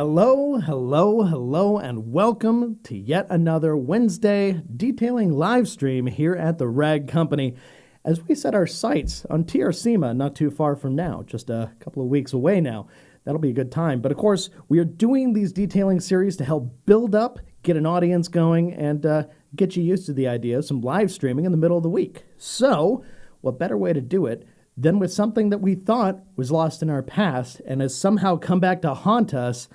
Hello, hello, hello, and welcome to yet another Wednesday detailing live stream here at the Rag Company as we set our sights on TR SEMA not too far from now, just a couple of weeks away now. That'll be a good time. But of course, we are doing these detailing series to help build up, get an audience going, and get you used to the idea of some live streaming in the middle of the week. So, what better way to do it than with something that we thought was lost in our past and has somehow come back to haunt us?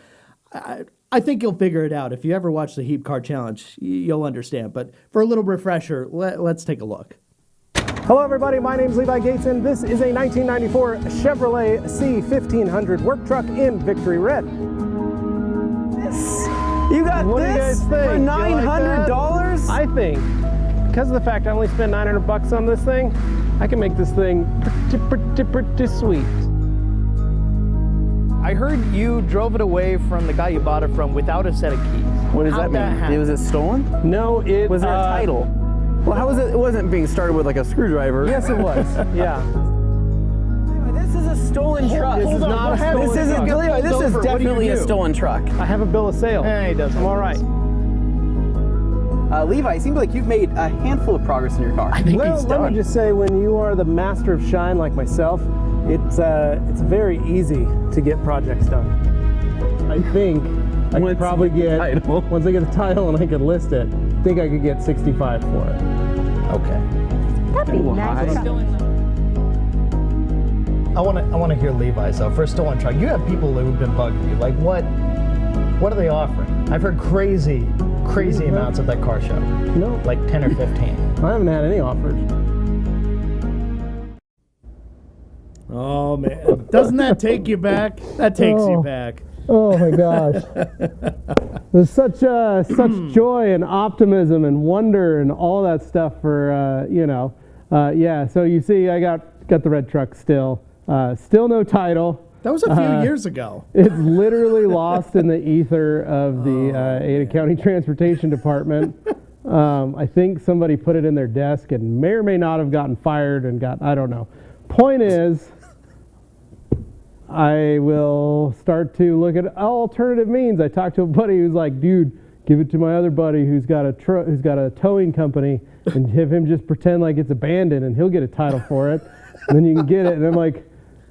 I think you'll figure it out. If you ever watch the Heap Car Challenge, you'll understand. But for a little refresher, let's take a look. Hello everybody, my name is Levi Gateson. This is a 1994 Chevrolet C1500 work truck in Victory Red. You got what this for $900? I think, because of the fact I only spent $900 on this thing, I can make this thing pretty sweet. I heard you drove it away from the guy you bought it from without a set of keys. What does that mean? Was it stolen? No, it was there a title? Well, how was it? It wasn't being started with like a screwdriver. Yes, it was. Yeah. This is a stolen truck. This is not a stolen truck. This is definitely a stolen truck. I have a bill of sale. He doesn't. I'm all right. Levi, it seems like you've made a handful of progress in your car. I think Well, he's let done. me just say, when you are the master of shine like myself, it's very easy to get projects done. I think I could probably get, once I get the title and I could list it, I think I could get 65 for it. Okay. That'd be nice. I want to hear Levi's though. For a stolen truck, you have people who've been bugging you. Like what are they offering? I've heard crazy amounts at that car show. No, Like 10 or 15. I haven't had any offers. Oh, man. Doesn't that take you back? That takes you back. Oh my gosh. There's such joy and optimism and wonder and all that stuff for, yeah. So you see, I got the red truck still. Still no title. That was a few years ago. It's literally lost in the ether of the Ada County Transportation Department. I think somebody put it in their desk and may or may not have gotten fired and I don't know. Point is, I will start to look at alternative means. I talked to a buddy who's like, dude, give it to my other buddy who's got a towing company and have him just pretend like it's abandoned and he'll get a title for it. And then you can get it. And I'm like,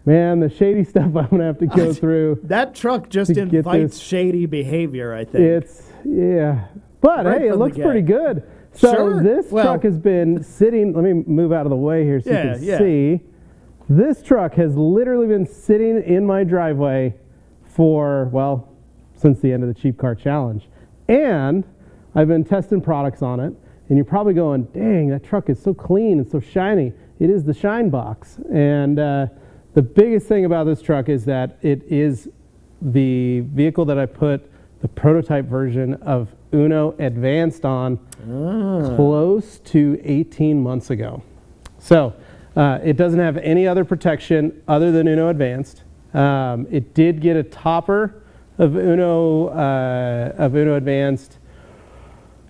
man, the shady stuff I'm going to have to go through. That truck just invites shady behavior, I think. Yeah. But Right hey, it looks pretty good. So Sure. this truck has been sitting, let me move out of the way here so you can see. This truck has literally been sitting in my driveway for, well, since the end of the Cheap Car Challenge. And I've been testing products on it. And you're probably going, dang, that truck is so clean and so shiny. It is the Shine Box. And the biggest thing about this truck is that it is the vehicle that I put the prototype version of Uno Advanced on close to 18 months ago. So it doesn't have any other protection other than Uno Advanced. It did get a topper of Uno Advanced,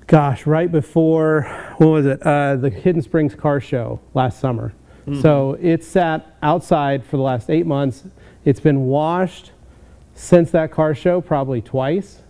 gosh, right before, what was it? The Hidden Springs Car Show last summer. So it sat outside for the last 8 months. It's been washed since that car show probably twice.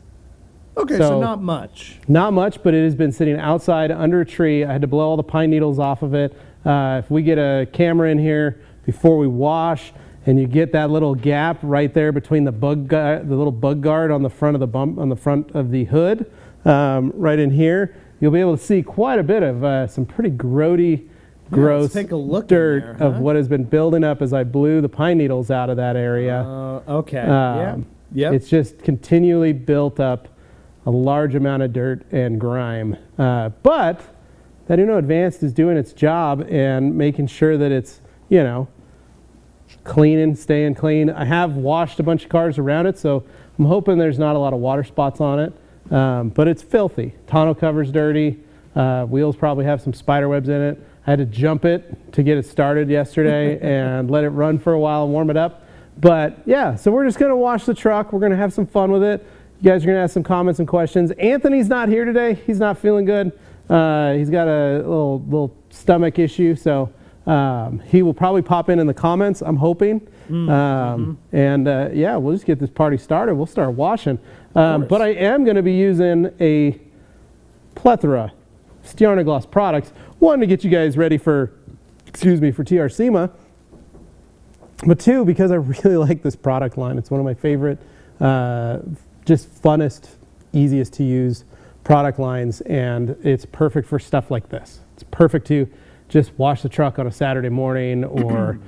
Okay, so not much. Not much, but it has been sitting outside under a tree. I had to blow all the pine needles off of it. If we get a camera in here before we wash, and you get that little gap right there between the little bug guard on the front of the bump, on the front of the hood, right in here, you'll be able to see quite a bit of some pretty grody, gross dirt of what has been building up as I blew the pine needles out of that area. Okay. It's just continually built up a large amount of dirt and grime. But that Uno Advanced is doing its job and making sure that it's, cleaning, staying clean. I have washed a bunch of cars around it, so I'm hoping there's not a lot of water spots on it. But it's filthy. Tonneau cover's dirty. Wheels probably have some spider webs in it. I had to jump it to get it started yesterday and let it run for a while and warm it up. But yeah, so we're just going to wash the truck. We're going to have some fun with it. You guys are going to ask some comments and questions. Anthony's not here today. He's not feeling good. He's got a little stomach issue, so He will probably pop in the comments, I'm hoping. And yeah, we'll just get this party started. We'll start washing. But I am going to be using a plethora of Stjarnaglas products. One, to get you guys ready for, for TR SEMA. But two, because I really like this product line. It's one of my favorite, just funnest, easiest to use product lines. And it's perfect for stuff like this. It's perfect to just wash the truck on a Saturday morning, or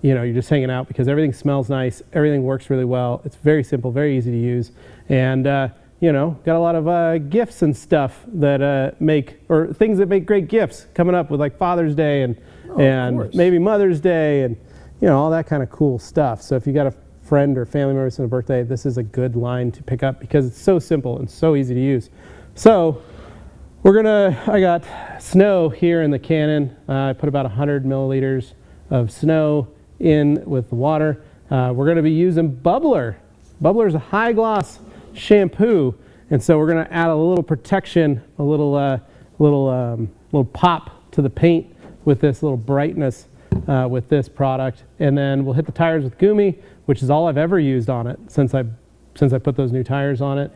you're just hanging out, because everything smells nice, everything works really well. It's very simple, very easy to use, and got a lot of gifts and stuff that things that make great gifts coming up with, like Father's Day and maybe Mother's Day, and all that kind of cool stuff. So if you got a friend or family member on a birthday, this is a good line to pick up because it's so simple and so easy to use. So I got snow here in the cannon. I put about 100 milliliters of snow in with the water. We're gonna be using Bubbler. Bubbler is a high gloss shampoo, and so we're gonna add a little protection, a little pop to the paint with this little brightness with this product. And then we'll hit the tires with Gumi, which is all I've ever used on it since I put those new tires on it.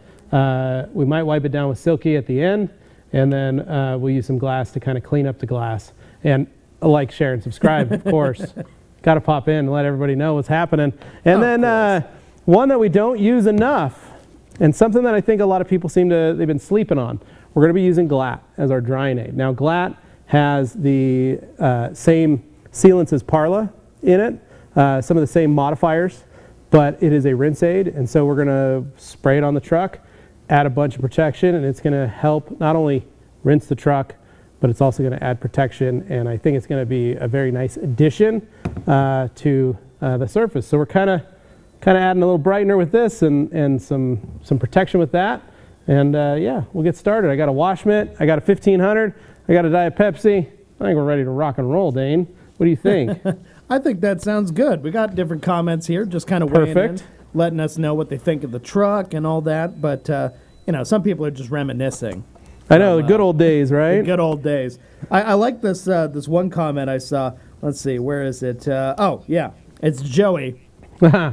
We might wipe it down with Silky at the end. And then we'll use some glass to kind of clean up the glass. And like, share, and subscribe, of course. Got to pop in and let everybody know what's happening. And then one that we don't use enough, and something that I think a lot of people they've been sleeping on. We're going to be using Glatt as our drying aid. Now, Glatt has the same sealants as Parla in it, some of the same modifiers, but it is a rinse aid. And so we're going to spray it on the truck, add a bunch of protection, and it's going to help not only rinse the truck, but it's also going to add protection, and I think it's going to be a very nice addition to the surface. So we're kind of adding a little brightener with this, and some protection with that, and yeah, we'll get started. I got a wash mitt, I got a 1500, I got a Diet Pepsi. I think we're ready to rock and roll, Dane. What do you think? I think that sounds good. We got different comments here, just kind of weighing in, letting us know what they think of the truck and all that. But, some people are just reminiscing. I know, the good old days, right? The good old days. I like this this one comment I saw. Let's see, where is it? Oh, yeah, it's Joey.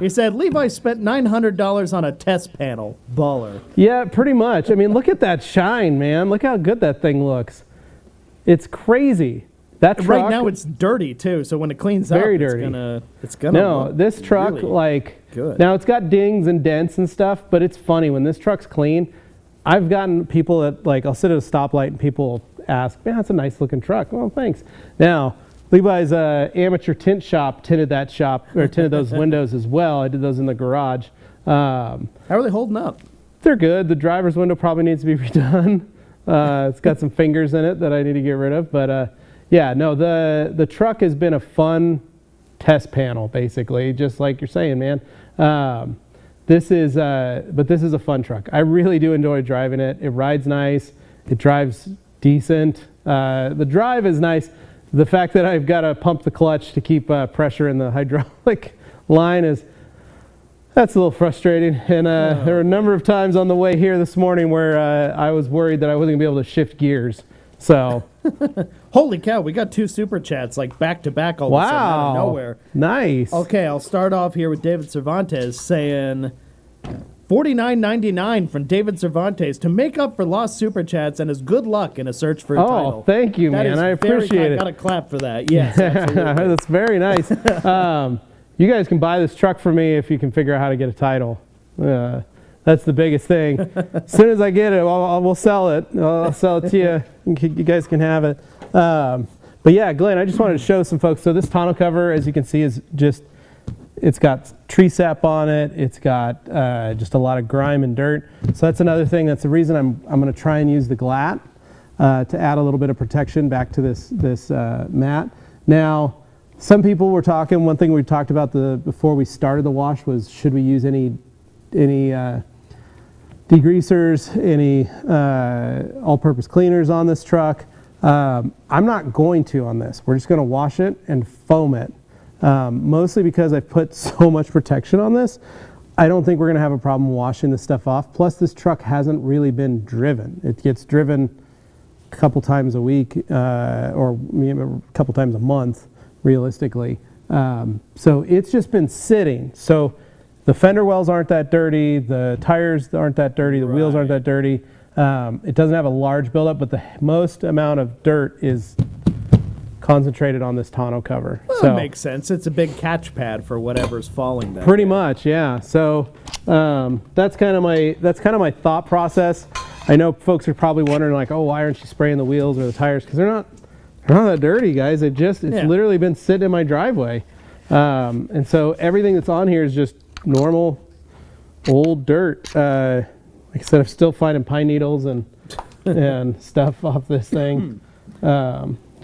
He said, Levi spent $900 on a test panel. Baller. Yeah, pretty much. I mean, look at that shine, man. Look how good that thing looks. It's crazy. That truck, right now it's dirty too, so when it cleans up, dirty. It's gonna no, this truck, really good. Now it's got dings and dents and stuff, but it's funny when this truck's clean. I've gotten people that, I'll sit at a stoplight and people ask, man, that's a nice looking truck. Well, thanks. Now, Levi's amateur tint shop tinted those windows as well. I did those in the garage. How are they holding up? They're good. The driver's window probably needs to be redone. It's got some fingers in it that I need to get rid of, but yeah, no, the truck has been a fun test panel, basically, just like you're saying, man. This is a fun truck. I really do enjoy driving it. It rides nice. It drives decent. The drive is nice. The fact that I've got to pump the clutch to keep pressure in the hydraulic line that's a little frustrating. And there were a number of times on the way here this morning where I was worried that I wasn't going to be able to shift gears. So, holy cow, we got 2 super chats back to back all of a sudden out of nowhere. Nice. Okay, I'll start off here with David Cervantes saying $49.99 from David Cervantes to make up for lost super chats and his good luck in a search for a title. Oh, thank you, man. I appreciate it. Got to clap for that. Yes, absolutely. That's very nice. You guys can buy this truck for me if you can figure out how to get a title. That's the biggest thing. As soon as I get it, we'll sell it. I'll sell it to you. You guys can have it. But yeah, Glenn, I just wanted to show some folks. So this tonneau cover, as you can see, is it's got tree sap on it. It's got just a lot of grime and dirt. So that's another thing. That's the reason I'm going to try and use the Glatt to add a little bit of protection back to this mat. Now, some people were talking. One thing we talked about before we started the wash was, should we use any degreasers, any all-purpose cleaners on this truck? I'm not going to on this. We're just going to wash it and foam it, mostly because I've put so much protection on this. I don't think we're going to have a problem washing this stuff off. Plus, this truck hasn't really been driven. It gets driven couple times a week, or a couple times a month, realistically. So it's just been sitting. So the fender wells aren't that dirty, the tires aren't that dirty, the wheels aren't that dirty. It doesn't have a large buildup, but the most amount of dirt is concentrated on this tonneau cover. Well, so that makes sense. It's a big catch pad for whatever's falling there. Pretty much, yeah. So that's kind of my thought process. I know folks are probably wondering, like, oh, why aren't you spraying the wheels or the tires? Because they're not that dirty, guys. It's literally been sitting in my driveway, and so everything that's on here is just normal old dirt. Like I said, I'm still finding pine needles and stuff off this thing.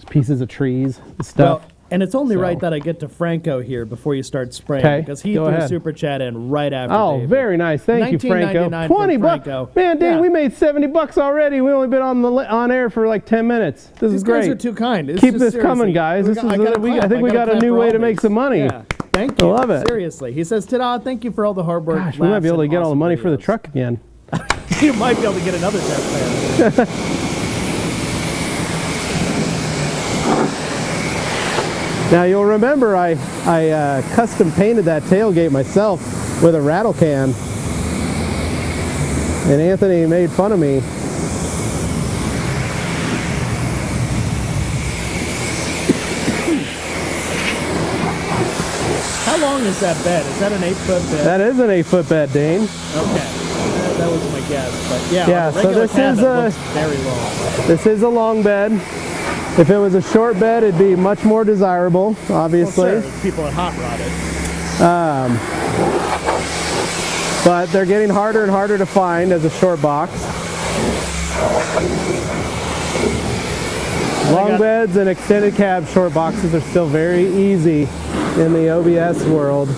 Pieces of trees and stuff. Well, and it's only right that I get to Franco here before you start spraying, because he threw a super chat in right after. Oh, David. very nice. Thank you, Franco. $20. Man, Dave, we made $70 already. We only been on air for like 10 minutes. This is great. These guys are too kind. Keep this coming, guys. I think we got a new way to make some money. Yeah. Thank you. I love it. Seriously. He says, ta-da, thank you for all the hard work. Gosh, we might be able to get all the money for the truck again. You might be able to get another test fan. Now you'll remember I custom painted that tailgate myself with a rattle can, and Anthony made fun of me. How long is that bed? Is that an 8-foot bed? That is an 8-foot bed, Dane. Okay. That was my guess, but yeah, so this is looks very long. This is a long bed. If it was a short bed, it'd be much more desirable, obviously. Well, sure, people are hot rodded. But they're getting harder and harder to find as a short box. Long beds and extended cab short boxes are still very easy in the OBS world.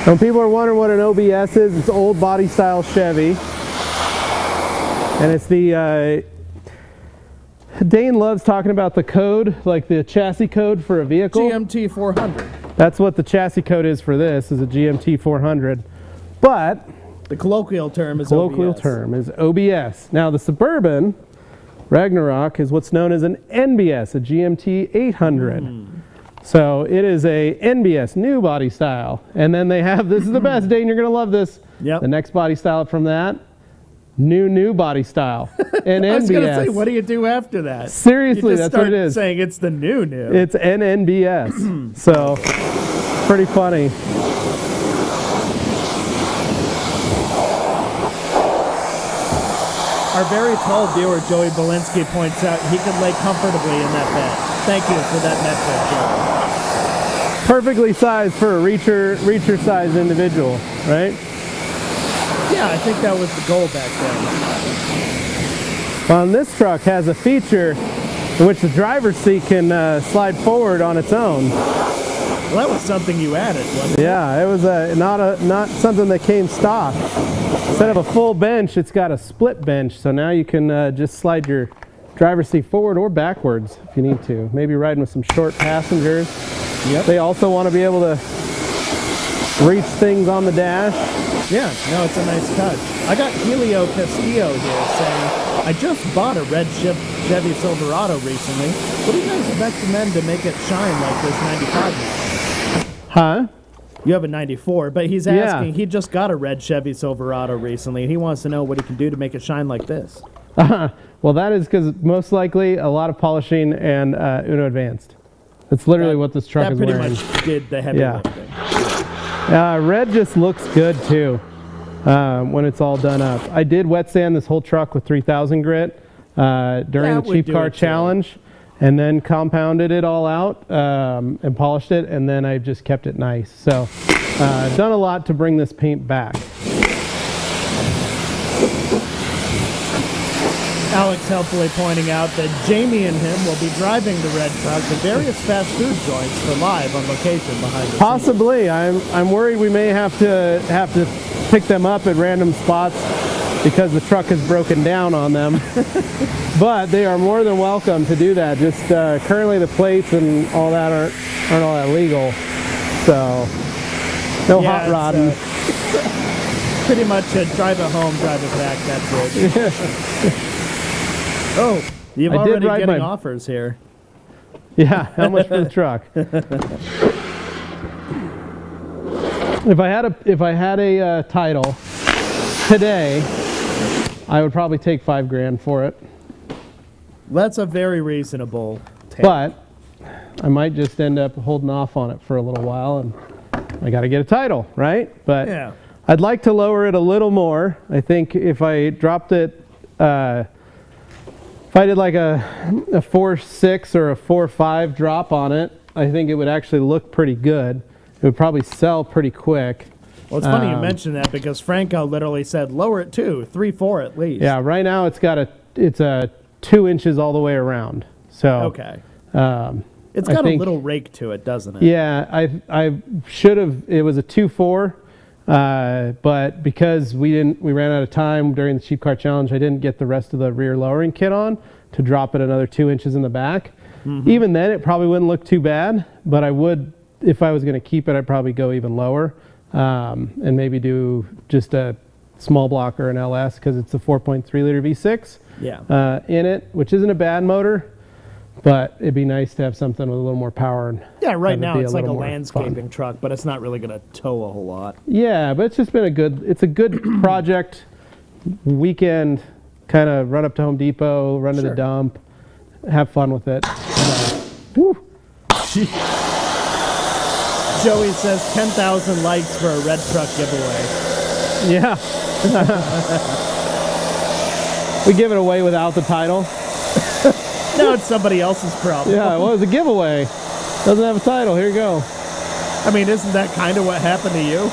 When people are wondering what an OBS is, it's old body style Chevy. And it's the Dane loves talking about the code, like the chassis code for a vehicle. GMT 400. That's what the chassis code is for this, is a GMT 400. But the colloquial term is OBS. Now the Suburban Ragnarok is what's known as an NBS, a GMT 800. So it is a NBS, new body style. And then they have, this is the best, Dane, you're going to love this. Yep. The next body style from that, new body style. And I was going to NBS. say, what do you do after that? Seriously, that's what it is. Saying it's the new. It's NNBS. So, pretty funny. Our very tall viewer, Joey Belinsky, points out he can lay comfortably in that bed. Thank you for that metric, Joey. Perfectly sized for a reacher-sized individual, right? Yeah, I think that was the goal back then. This truck has a feature in which the driver's seat can slide forward on its own. Well, that was something you added, wasn't it? Yeah, it was not something that came stock. Instead of a full bench, it's got a split bench, so now you can just slide your driver's seat forward or backwards if you need to. Maybe riding with some short passengers. Yep. They also want to be able to reach things on the dash. Yeah, no, it's a nice touch. I got Helio Castillo here saying, I just bought a red Chevy Silverado recently. What do you guys recommend to make it shine like this 95 model? Huh? You have a 94, but he's asking, he just got a red Chevy Silverado recently, and he wants to know what he can do to make it shine like this. Well, that is because most likely a lot of polishing and Uno Advanced. That's literally what this truck is wearing. That pretty much did the heavy lifting. Red just looks good too when it's all done up. I did wet sand this whole truck with 3000 grit during the Cheap Car Challenge, and then compounded it all out and polished it, and then I just kept it nice. So I've done a lot to bring this paint back. Alex helpfully pointing out that Jamie and him will be driving the red truck to various fast food joints for live on location behind the Possibly. I'm worried we may have to pick them up at random spots because the truck is broken down on them. But they are more than welcome to do that. Just currently the plates and all that aren't all that legal. So no hot rodding. Pretty much drive it home, drive it back, that's it. Oh, you've I did already write getting my- offers here. Yeah, how much for the truck? If I had a title today, I would probably take $5,000 for it. That's a very reasonable take. But I might just end up holding off on it for a little while, and I got to get a title, right? But Yeah. I'd like to lower it a little more. I think if I dropped it, if I did like a 4.6 or a 4.5 drop on it, I think it would actually look pretty good. It would probably sell pretty quick. Well, it's funny you mention that because Franco literally said lower it to 3.4 at least. Yeah, right now it's a 2 inches all the way around. So Okay. It's got a little rake to it, doesn't it? Yeah, I should have. It was a 2.4, but because we ran out of time during the cheap car challenge, I didn't get the rest of the rear lowering kit on to drop it another 2 inches in the back. Mm-hmm. Even then, it probably wouldn't look too bad. But I would, if I was going to keep it, I'd probably go even lower and maybe do just a small block or an LS because it's a 4.3 liter V6 in it, which isn't a bad motor. But it'd be nice to have something with a little more power. And yeah, right now it's like a more landscaping fun. truck, but it's not really going to tow a whole lot. Yeah, but it's just been it's a good project weekend, kind of run up to Home Depot, run to the dump, have fun with it. Woo. Joey says 10,000 likes for a red truck giveaway. Yeah. We give it away without the title. No, it's somebody else's problem. Yeah, well, it was a giveaway. Doesn't have a title. Here you go. I mean, isn't that kind of what happened to you?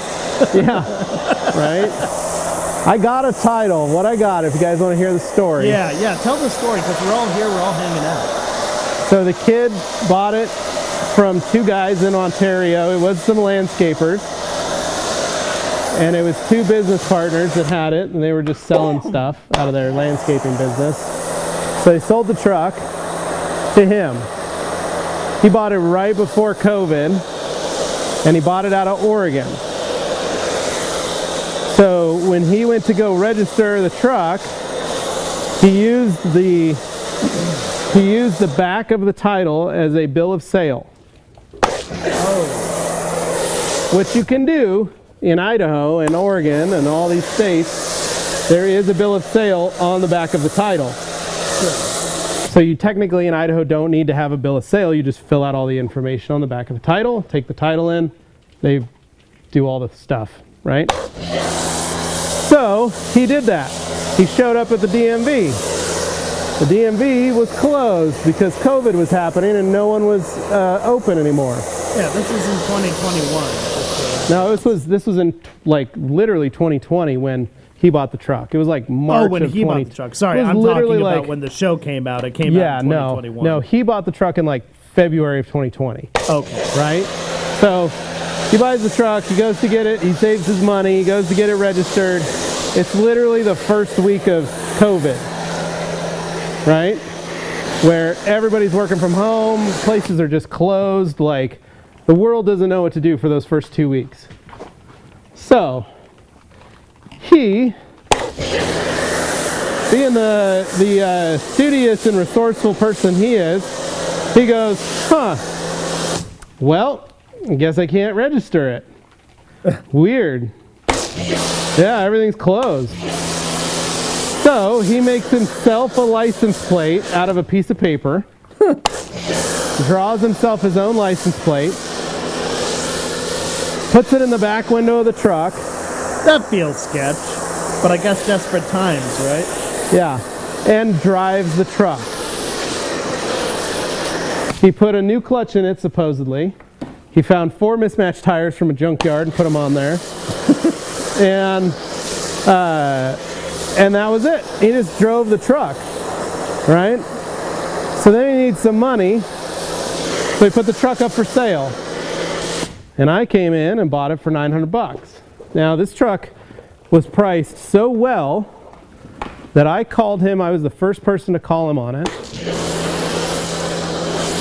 Yeah, right? I got a title. What I got, if you guys want to hear the story. Yeah, tell the story, because we're all here, we're all hanging out. So the kid bought it from two guys in Ontario. It was some landscapers. And it was two business partners that had it, and they were just selling stuff out of their landscaping business. So they sold the truck to him. He bought it right before COVID, and he bought it out of Oregon. So when he went to go register the truck, he used the back of the title as a bill of sale. Oh. Which you can do in Idaho and Oregon and all these states. There is a bill of sale on the back of the title. So you technically in Idaho don't need to have a bill of sale. You just fill out all the information on the back of the title, take the title in, they do all the stuff, right? So he did that. He showed up at the DMV. The DMV was closed because COVID was happening and no one was open anymore. Yeah, this is in 2021. No, this was in like literally 2020 when he bought the truck. It was like March when of he 20. bought the truck. Sorry, I'm talking about when the show came out. It came out in 2021. No, he bought the truck in like February of 2020. Okay. Right? So he buys the truck, he goes to get it, he saves his money, he goes to get it registered. It's literally the first week of COVID, right? Where everybody's working from home, places are just closed, like the world doesn't know what to do for those first 2 weeks. So he, being the studious and resourceful person he is, he goes, well, I guess I can't register it. Weird. Yeah, everything's closed. So he makes himself a license plate out of a piece of paper, draws himself his own license plate, puts it in the back window of the truck. That feels sketch, but I guess desperate times, right? Yeah, and drives the truck. He put a new clutch in it, supposedly. He found 4 mismatched tires from a junkyard and put them on there. And that was it. He just drove the truck, right? So then he needs some money, so he put the truck up for sale. And I came in and bought it for $900. Now this truck was priced so well that I called him. I was the first person to call him on it.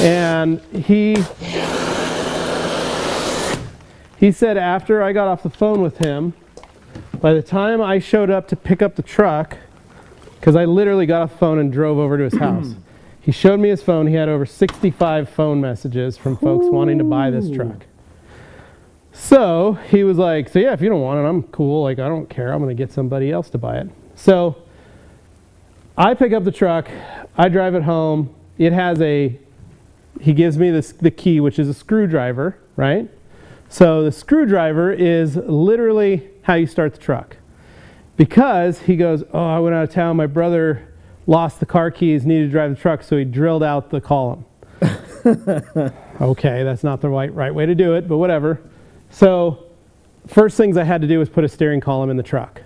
And he said after I got off the phone with him, by the time I showed up to pick up the truck, because I literally got off the phone and drove over to his house. He showed me his phone. He had over 65 phone messages from folks wanting to buy this truck. So he was like, so yeah, if you don't want it, I'm cool. Like, I don't care. I'm going to get somebody else to buy it. So I pick up the truck. I drive it home. It has he gives me the key, which is a screwdriver, right? So the screwdriver is literally how you start the truck. Because he goes, oh, I went out of town. My brother lost the car keys, needed to drive the truck, so he drilled out the column. Okay, that's not the right way to do it, but whatever. So first things I had to do was put a steering column in the truck.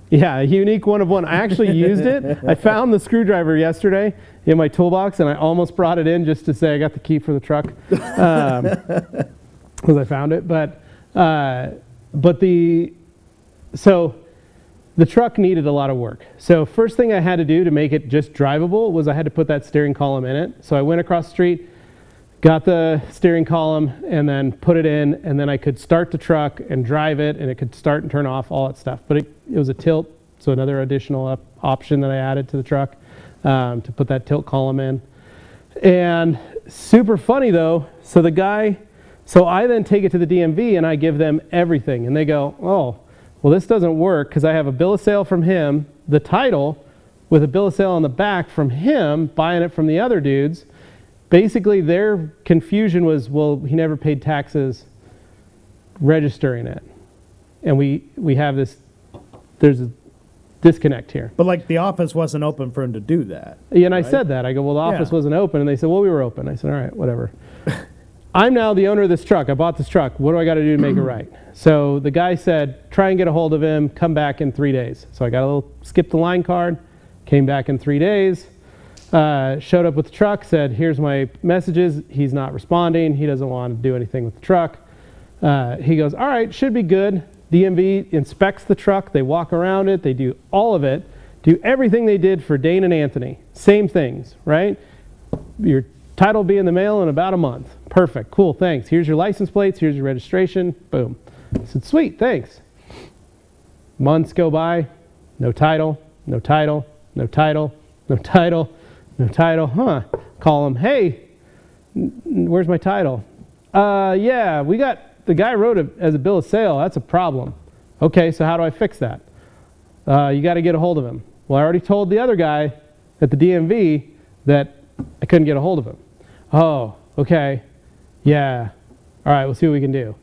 Yeah, a unique one of one. I actually used it. I found the screwdriver yesterday in my toolbox, and I almost brought it in just to say I got the key for the truck because I found it. So the truck needed a lot of work. So first thing I had to do to make it just drivable was I had to put that steering column in it. So I went across the street, got the steering column, and then put it in, and then I could start the truck and drive it, and it could start and turn off, all that stuff. But it was a tilt, so another additional option that I added to the truck to put that tilt column in. And super funny though, so I then take it to the DMV and I give them everything, and they go, oh, well, this doesn't work because I have a bill of sale from him, the title with a bill of sale on the back from him, buying it from the other dudes. Basically, their confusion was, well, he never paid taxes registering it. And we have there's a disconnect here. But like the office wasn't open for him to do that. Yeah, and right? I said that. I go, well, the office wasn't open. And they said, well, we were open. I said, all right, whatever. I'm now the owner of this truck. I bought this truck. What do I got to do to make it right? So the guy said, try and get a hold of him. Come back in 3 days. So I got a little skip the line card. Came back in 3 days. Showed up with the truck. Said, here's my messages. He's not responding. He doesn't want to do anything with the truck. He goes, all right, should be good. DMV inspects the truck. They walk around it. They do all of it. Do everything they did for Dane and Anthony. Same things, right? Your title will be in the mail in about a month. Perfect. Cool. Thanks. Here's your license plates. Here's your registration. Boom. I said, sweet. Thanks. Months go by. No title. No title. No title. No title. No title. Huh. Call them. Hey, where's my title? Yeah, we got, the guy wrote it as a bill of sale. That's a problem. Okay, so how do I fix that? You got to get a hold of him. Well, I already told the other guy at the DMV that I couldn't get a hold of him. Oh, okay. Yeah. All right, we'll see what we can do.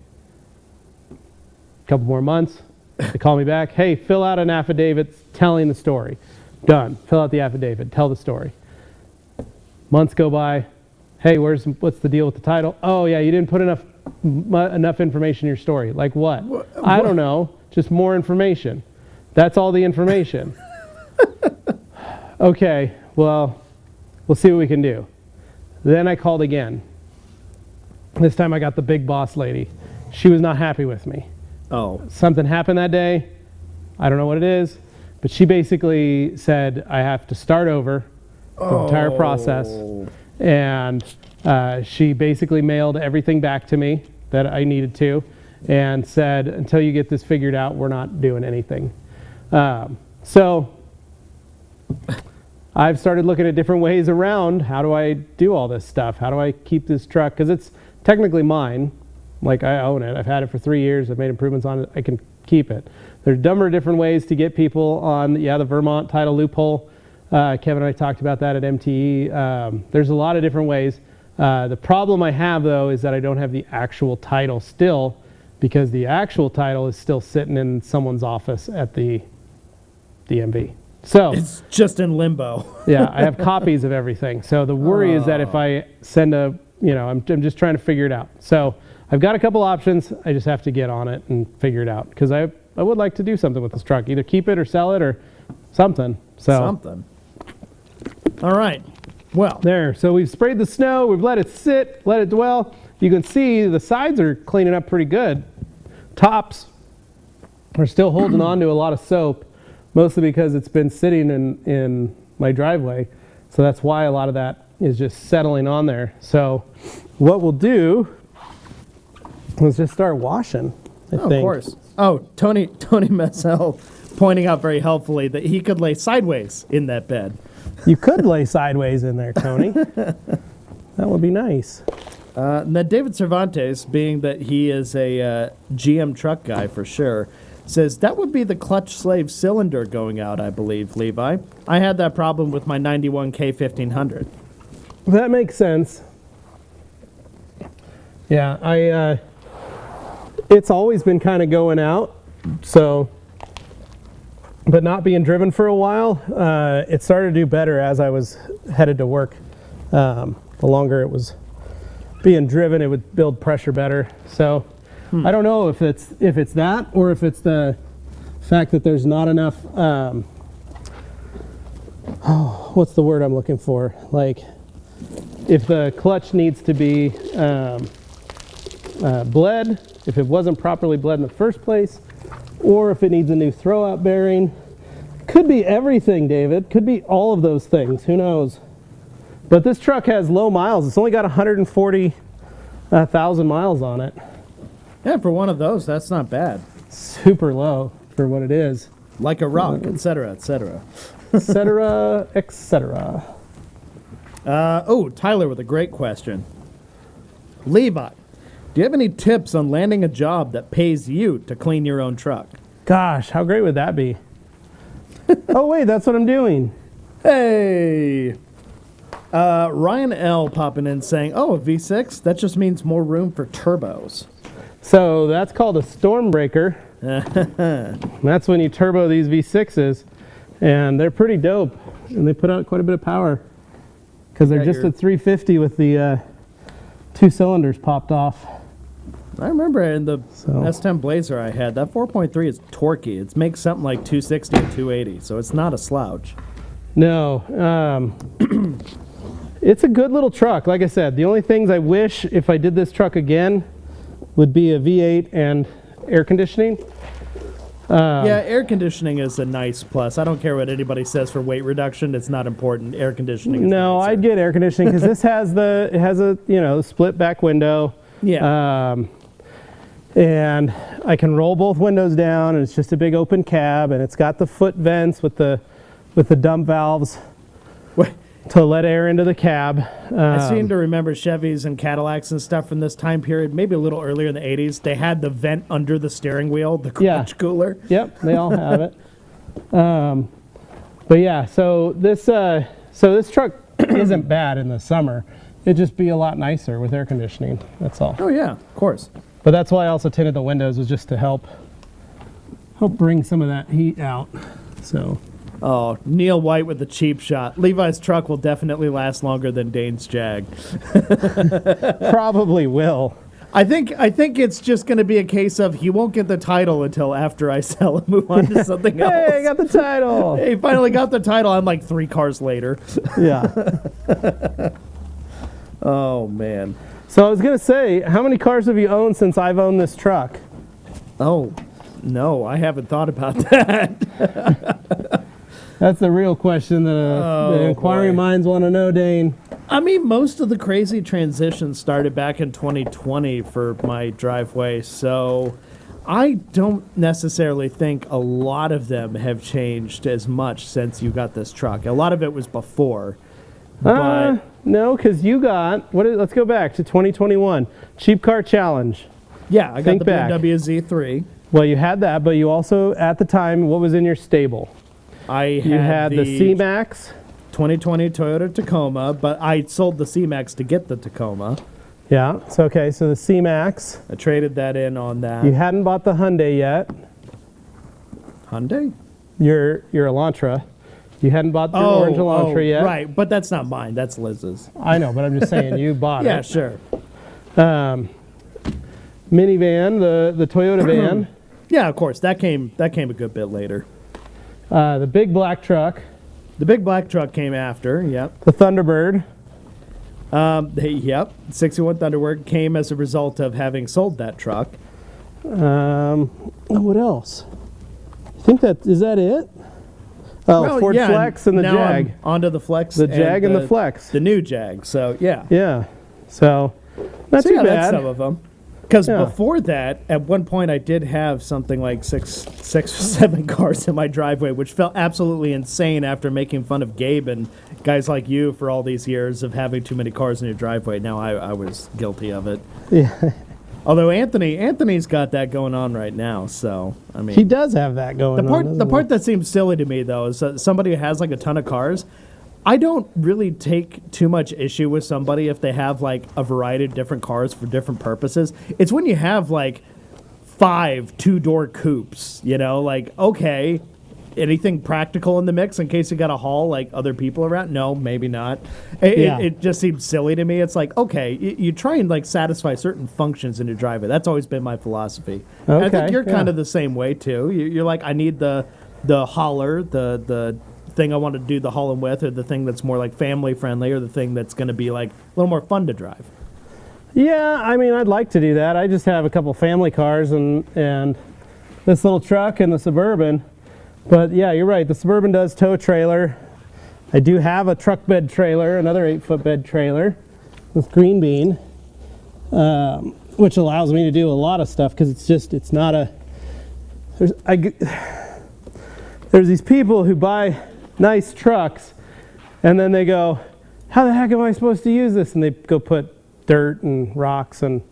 A couple more months. They call me back. Hey, fill out an affidavit telling the story. Done. Fill out the affidavit. Tell the story. Months go by. Hey, what's the deal with the title? Oh, yeah, you didn't put enough information in your story. Like what? I don't know. Just more information. That's all the information. Okay, well, we'll see what we can do. Then I called again. This time I got the big boss lady. She was not happy with me. Oh. Something happened that day. I don't know what it is, but she basically said I have to start over the entire process. And she basically mailed everything back to me that I needed to and said, until you get this figured out, we're not doing anything. So I've started looking at different ways around how do I do all this stuff? How do I keep this truck? Because it's technically mine. Like, I own it. I've had it for 3 years. I've made improvements on it. I can keep it. There's a number of different ways to get people on, the Vermont title loophole. Kevin and I talked about that at MTE. There's a lot of different ways. The problem I have, though, is that I don't have the actual title still, because the actual title is still sitting in someone's office at the DMV. So it's just in limbo. Yeah, I have copies of everything. So the worry is that if I send I'm just trying to figure it out. So I've got a couple options. I just have to get on it and figure it out, because I would like to do something with this truck, either keep it or sell it or something. Something. All right. Well, there. So we've sprayed the snow. We've let it sit, let it dwell. You can see the sides are cleaning up pretty good. Tops are still holding on to a lot of soap, mostly because it's been sitting in my driveway. So that's why a lot of that is just settling on there. So what we'll do is just start washing, I think. Of course. Oh, Tony Messel pointing out very helpfully that he could lay sideways in that bed. You could lay sideways in there, Tony. That would be nice. Now, David Cervantes, being that he is a GM truck guy for sure, says that would be the clutch slave cylinder going out, I believe, Levi. I had that problem with my 91K 1500. That makes sense. Yeah, it's always been kind of going out, so, but not being driven for a while, it started to do better as I was headed to work. The longer it was being driven, it would build pressure better. So I don't know if it's that or if it's the fact that there's not enough, what's the word I'm looking for? Like, if the clutch needs to be bled, if it wasn't properly bled in the first place, or if it needs a new throwout bearing. Could be everything, David. Could be all of those things. Who knows? But this truck has low miles. It's only got 140,000 miles on it. Yeah, for one of those, that's not bad. Super low for what it is. Like a rock, etc., etc. Etc., etc. Tyler with a great question. Levi, do you have any tips on landing a job that pays you to clean your own truck? Gosh, how great would that be? Oh, wait, that's what I'm doing. Hey! Ryan L. popping in saying, oh, a V6? That just means more room for turbos. So that's called a storm breaker. That's when you turbo these V6s, and they're pretty dope, and they put out quite a bit of power because they're just at 350 with the 2 cylinders popped off. I remember in the S10 Blazer I had, that 4.3 is torquey. It makes something like 260 and 280, so it's not a slouch. No. It's a good little truck. Like I said, the only things I wish if I did this truck again would be a V8 and air conditioning. Yeah, air conditioning is a nice plus. I don't care what anybody says for weight reduction. It's not important. Air conditioning is No, nicer. I'd get air conditioning because this has a split back window. Yeah. And I can roll both windows down, and it's just a big open cab, and it's got the foot vents with the dump valves to let air into the cab. I seem to remember Chevys and Cadillacs and stuff from this time period, maybe a little earlier in the 80s. They had the vent under the steering wheel, the clutch cooler. Yep, they all have it. But yeah, so this truck isn't bad in the summer. It'd just be a lot nicer with air conditioning. That's all. Oh yeah, of course. But that's why I also tinted the windows, was just to help bring some of that heat out. So. Oh, Neil White with the cheap shot. Levi's truck will definitely last longer than Dane's Jag. Probably will. I think it's just going to be a case of he won't get the title until after I sell and move on to something else. Hey, I got the title. Hey, finally got the title. I'm like 3 cars later. Yeah. Oh, man. So I was going to say, how many cars have you owned since I've owned this truck? Oh, no, I haven't thought about that. That's the real question that the inquiring minds want to know, Dane. I mean, most of the crazy transitions started back in 2020 for my driveway, so I don't necessarily think a lot of them have changed as much since you got this truck. A lot of it was before. But no, because you got, let's go back to 2021. Cheap Car Challenge. Yeah, I got the BMW Z3. Well, you had that, but you also, at the time, what was in your stable? You had the C-Max. 2020 Toyota Tacoma, but I sold the C-Max to get the Tacoma. Yeah, so the C-Max. I traded that in on that. You hadn't bought the Hyundai yet. Hyundai? Your Elantra. You hadn't bought the orange Elantra yet. Right, but that's not mine. That's Liz's. I know, but I'm just saying you bought it. Yeah, sure. Minivan, the Toyota van. Yeah, of course. That came a good bit later. The big black truck. The big black truck came after, yep. The Thunderbird. Yep. 61 Thunderbird came as a result of having sold that truck. What else? I think is that it? Oh, well, Ford Flex and the Jag. Onto the Flex. The Jag and the Flex. The new Jag, so yeah. Yeah. So, not too bad. That's some of them. Because before that, at one point, I did have something like six or seven cars in my driveway, which felt absolutely insane after making fun of Gabe and guys like you for all these years of having too many cars in your driveway. Now I was guilty of it. Yeah. Although Anthony's got that going on right now, so I mean he does have that going on. The part that seems silly to me though is somebody who has like a ton of cars. I don't really take too much issue with somebody if they have like a variety of different cars for different purposes. It's when you have like 5 2-door coupes, you know, like, okay, anything practical in the mix in case you got to haul like other people around? No, maybe not. It just seems silly to me. It's like, okay, you try and like satisfy certain functions in your driveway. That's always been my philosophy. Okay, I think you're kind of the same way too. You're like, I need the hauler, the thing I want to do the hauling with, or the thing that's more like family friendly, or the thing that's going to be like a little more fun to drive. Yeah, I mean, I'd like to do that. I just have a couple family cars and this little truck and the Suburban. But yeah, you're right. The Suburban does tow a trailer. I do have a truck bed trailer, another 8-foot bed trailer with green bean, which allows me to do a lot of stuff because it's not a. There's these people who buy nice trucks and then they go, how the heck am I supposed to use this? And they go put dirt and rocks and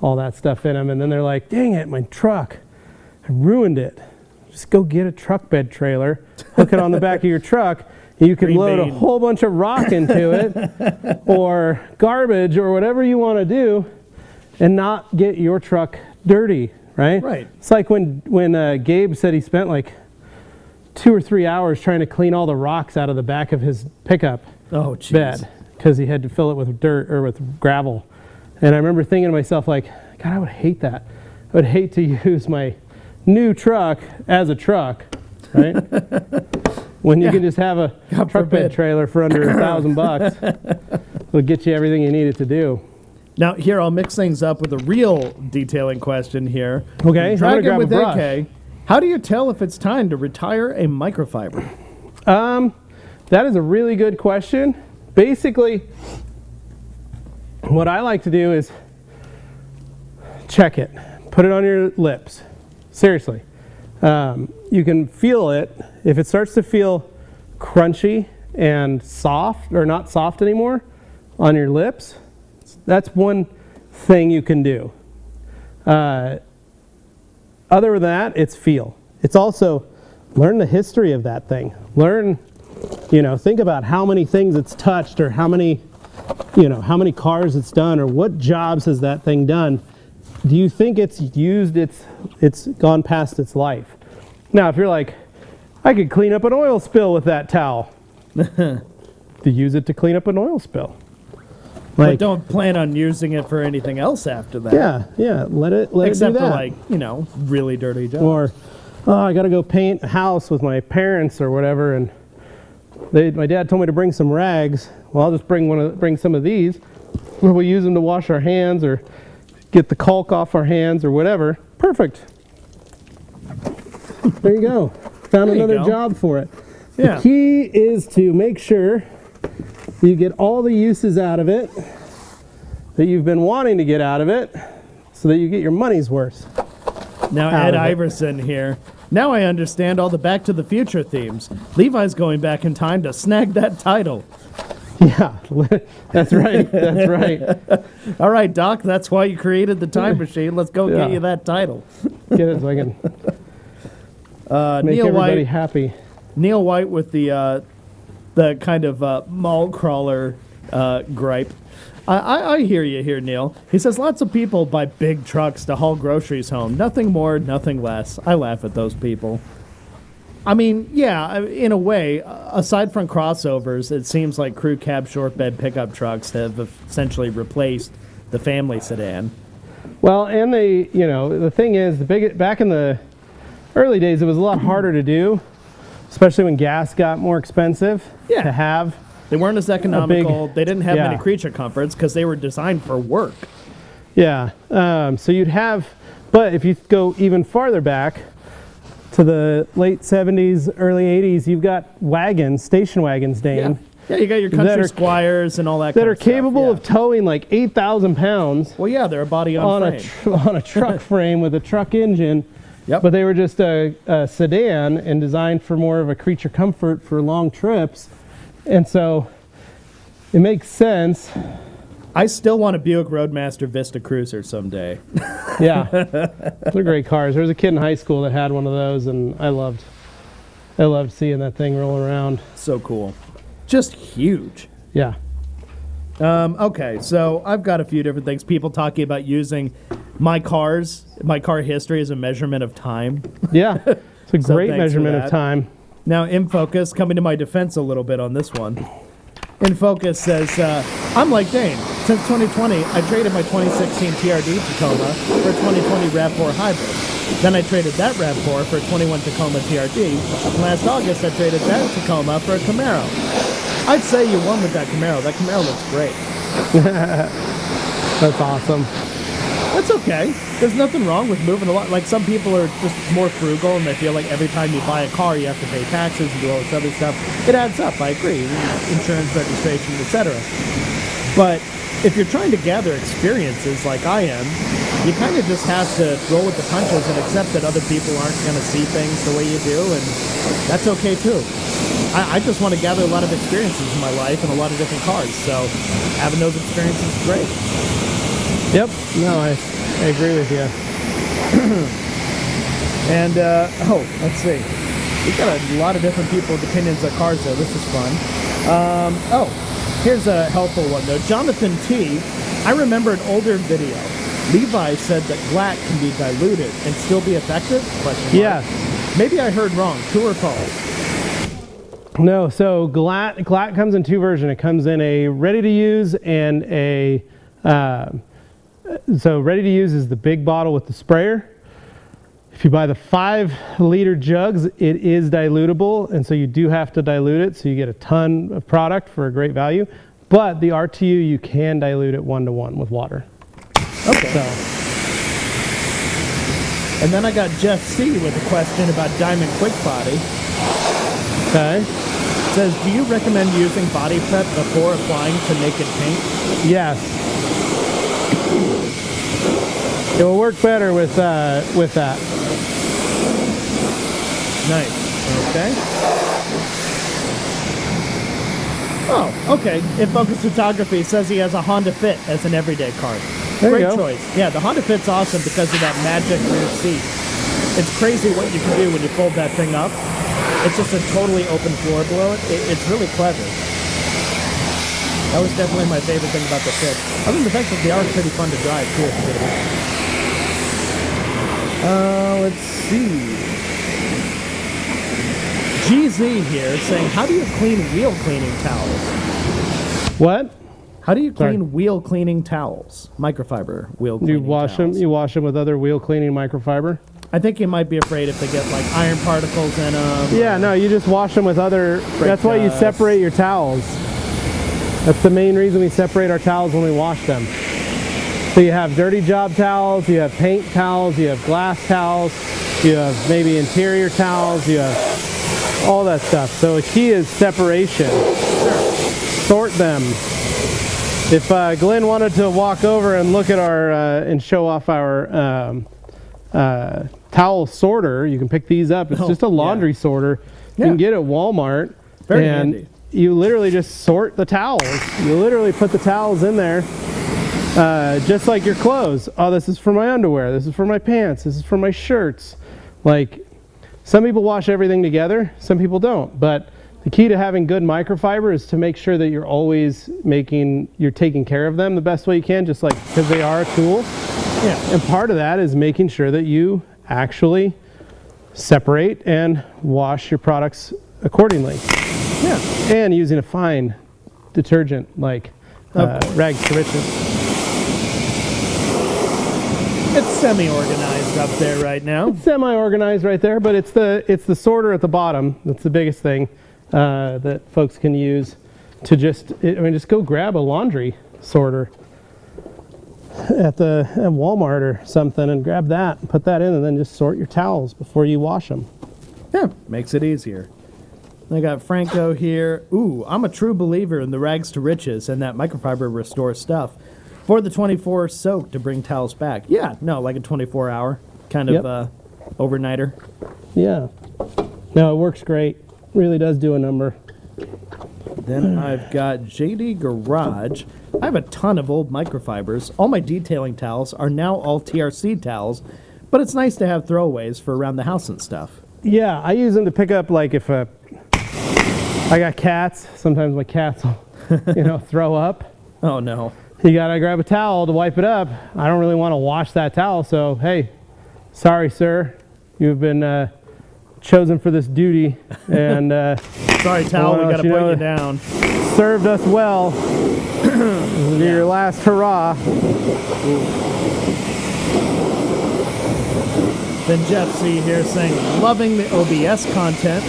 all that stuff in them, and then they're like, dang it, my truck, I ruined it. Just go get a truck bed trailer, hook it on the back of your truck, and you can load a whole bunch of rock into it or garbage or whatever you want to do and not get your truck dirty, right? Right. It's like when Gabe said he spent like 2 or 3 hours trying to clean all the rocks out of the back of his pickup bed because he had to fill it with dirt or with gravel. And I remember thinking to myself, like, God, I would hate that. I would hate to use my new truck as a truck, right? When you can just have a truck bed trailer for under $1,000. It'll get you everything you need it to do. Now, here, I'll mix things up with a real detailing question here. Okay, Dragon with AK. How do you tell if it's time to retire a microfiber? That is a really good question. Basically, what I like to do is check it. Put it on your lips. Seriously. You can feel it. If it starts to feel crunchy and soft, or not soft anymore, on your lips, that's one thing you can do. Other than that, it's feel. It's also learn the history of that thing. Learn, think about how many things it's touched, or how many cars it's done, or what jobs has that thing done. Do you think it's used, it's gone past its life? Now, if you're like, I could clean up an oil spill with that towel. To use it to clean up an oil spill. But don't plan on using it for anything else after that. Yeah, let it do that. Except for really dirty jobs. Or, I got to go paint a house with my parents or whatever, and my dad told me to bring some rags. Well, I'll just bring some of these, where we'll use them to wash our hands or get the caulk off our hands or whatever. Perfect. There you go. Found another job for it. Yeah. The key is to make sure you get all the uses out of it that you've been wanting to get out of it, so that you get your money's worth. Now, Ed Iverson here. Now I understand all the Back to the Future themes. Levi's going back in time to snag that title. Yeah, that's right. That's right. All right, Doc, that's why you created the time machine. Let's go get you that title. Get it so I can make everybody happy. Neil White with the kind of mall crawler gripe. I hear you here, Neil. He says lots of people buy big trucks to haul groceries home. Nothing more, nothing less. I laugh at those people. I mean, yeah, in a way, aside from crossovers, it seems like crew cab short bed pickup trucks have essentially replaced the family sedan. Well, and the thing is, back in the early days, it was a lot harder to do, especially when gas got more expensive to have. They weren't as economical. They didn't have many creature comforts because they were designed for work. Yeah. So you'd have, but if you go even farther back to the late 70s, early 80s, you've got wagons, station wagons, Dan. Yeah, you got your country squires and all that kind of stuff. That are capable of towing like 8,000 pounds. Well, yeah, they're a body on frame. On a truck frame with a truck engine. Yep. But they were just a sedan and designed for more of a creature comfort for long trips. And so it makes sense. I still want a Buick Roadmaster Vista Cruiser someday. Yeah, they're great cars. There was a kid in high school that had one of those, and I loved seeing that thing roll around. So cool. Just huge. Yeah. Okay, so I've got a few different things. People talking about using my car history as a measurement of time. Yeah, it's a great measurement of time. Now, InFocus, coming to my defense a little bit on this one. InFocus says, I'm like Dane. Since 2020, I traded my 2016 TRD Tacoma for a 2020 RAV4 Hybrid. Then I traded that RAV4 for a 21 Tacoma TRD. And last August, I traded that Tacoma for a Camaro. I'd say you won with that Camaro. That Camaro looks great. That's awesome. That's okay. There's nothing wrong with moving a lot. Like, some people are just more frugal and they feel like every time you buy a car you have to pay taxes and do all this other stuff. It adds up, I agree. Insurance, registration, etc. But if you're trying to gather experiences like I am, you kind of just have to roll with the punches and accept that other people aren't going to see things the way you do, and that's okay too. I just want to gather a lot of experiences in my life and a lot of different cars, so having those experiences is great. Yep. No, I agree with you. And, let's see. We've got a lot of different people with opinions on cars, though. This is fun. Here's a helpful one, though. Jonathan T., I remember an older video. Levi said that GLAT can be diluted and still be effective? Yeah. Maybe I heard wrong. True or false? No, so GLAT comes in two versions. It comes in a ready-to-use and a... So ready to use is the big bottle with the sprayer. If you buy the 5-liter jugs, it is dilutable, and so you do have to dilute it, so you get a ton of product for a great value. But the RTU, you can dilute it 1-to-1 with water. Okay. So. And then I got Jeff C. with a question about Diamond Quick Body. Okay. It says, do you recommend using body prep before applying to naked paint? Yes. It will work better with that. Nice. Okay. Oh, okay. InFocus Photography says he has a Honda Fit as an everyday car. Great choice. Yeah, the Honda Fit's awesome because of that magic rear seat. It's crazy what you can do when you fold that thing up. It's just a totally open floor below it. It's really clever. That was definitely my favorite thing about the Fit. Other than the fact that they are pretty fun to drive, too. Let's see. GZ here saying, how do you clean wheel cleaning towels? What? How do you clean wheel cleaning towels? Microfiber wheel cleaning towels. You wash them with other wheel cleaning microfiber? I think you might be afraid if they get like iron particles in them. Yeah, no, you just wash them with other... That's why you separate your towels. That's the main reason we separate our towels when we wash them. So you have dirty job towels, you have paint towels, you have glass towels, you have maybe interior towels, you have all that stuff. So the key is separation. Sort them. If Glenn wanted to walk over and look at our and show off our towel sorter, you can pick these up. It's just a laundry sorter. You can get it at Walmart. Very handy. You literally just sort the towels. You literally put the towels in there. Just like your clothes. Oh, this is for my underwear. This is for my pants. This is for my shirts. Like, some people wash everything together. Some people don't. But the key to having good microfiber is to make sure that you're always you're taking care of them the best way you can, just like, because they are a tool. Yeah. And part of that is making sure that you actually separate and wash your products accordingly. Yeah. And using a fine detergent like Rags to Riches. It's semi-organized up there right now. It's semi-organized right there, but it's the sorter at the bottom that's the biggest thing that folks can use to just go grab a laundry sorter at Walmart or something and grab that and put that in and then just sort your towels before you wash them. Yeah, makes it easier. I got Franco here. Ooh, I'm a true believer in the rags to riches and that microfiber restores stuff. For the 24 soak to bring towels back. Yeah, no, like a 24-hour kind of overnighter. Yeah. No, it works great. Really does do a number. Then I've got JD Garage. I have a ton of old microfibers. All my detailing towels are now all TRC towels, but it's nice to have throwaways for around the house and stuff. Yeah, I use them to pick up, like, if I got cats. Sometimes my cats will, throw up. Oh, no. You gotta grab a towel to wipe it up. I don't really want to wash that towel, so hey, sorry, sir. You've been chosen for this duty, and sorry, towel, we gotta put you down. Served us well. This will be your last hurrah. Then Jeff C here saying, loving the OBS content.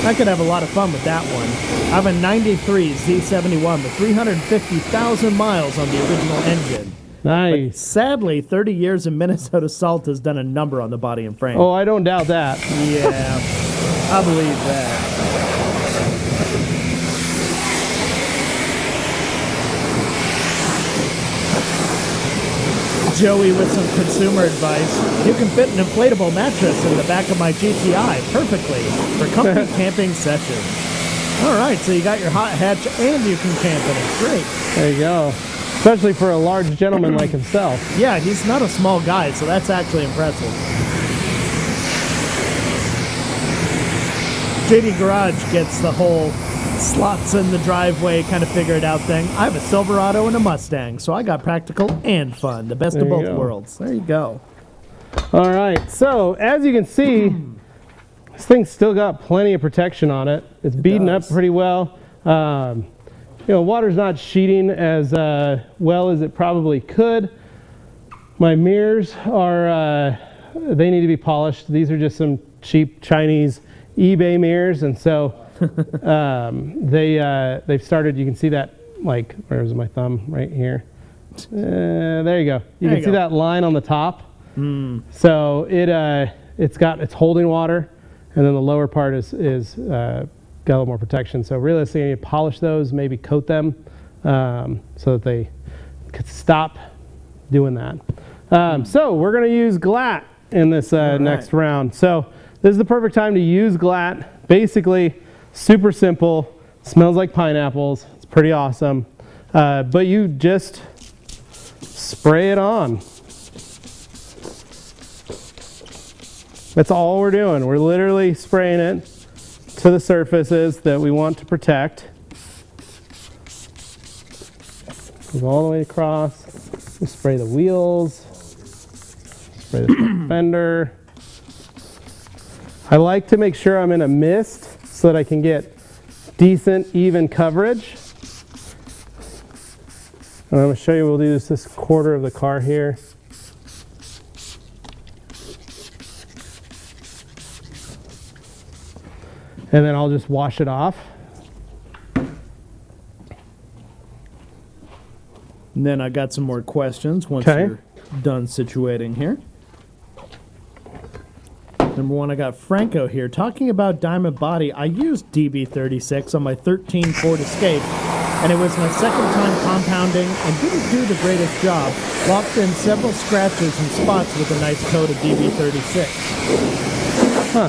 I could have a lot of fun with that one. I have a 93 Z71 with 350,000 miles on the original engine. Nice. But sadly, 30 years in Minnesota salt has done a number on the body and frame. Oh, I don't doubt that. Yeah, I believe that. Joey with some consumer advice. You can fit an inflatable mattress in the back of my GTI perfectly for comfy camping sessions. All right, so you got your hot hatch and you can camp in it. Great. There you go. Especially for a large gentleman like himself. Yeah, he's not a small guy, so that's actually impressive. JD Garage gets the whole slots in the driveway kind of figured out thing. I have a Silverado and a Mustang, so I got practical and fun. The best of both worlds. There you go. All right, so as you can see, this thing's still got plenty of protection on it. It's beaten up pretty well. Water's not sheeting as well as it probably could. My mirrors are, they need to be polished. These are just some cheap Chinese eBay mirrors, and so they've started, you can see that, like, where's my thumb? Right here. There you go. You can see that line on the top. So it's holding water, and then the lower part is got a little more protection. So realistically, you polish those, maybe coat them, so that they could stop doing that. So we're going to use GLAT in this next round. So this is the perfect time to use GLAT. Basically, super simple, smells like pineapples. It's pretty awesome. But you just spray it on. That's all we're doing. We're literally spraying it to the surfaces that we want to protect. Goes all the way across. We spray the wheels, spray the fender. I like to make sure I'm in a mist so that I can get decent, even coverage. And I'm going to show you, we'll do this quarter of the car here. And then I'll just wash it off. And then I got some more questions once you're done situating here. Number one, I got Franco here talking about diamond body. I used DB36 on my 13 Ford Escape, and it was my second time compounding and didn't do the greatest job. Locked in several scratches and spots with a nice coat of DB36. Huh.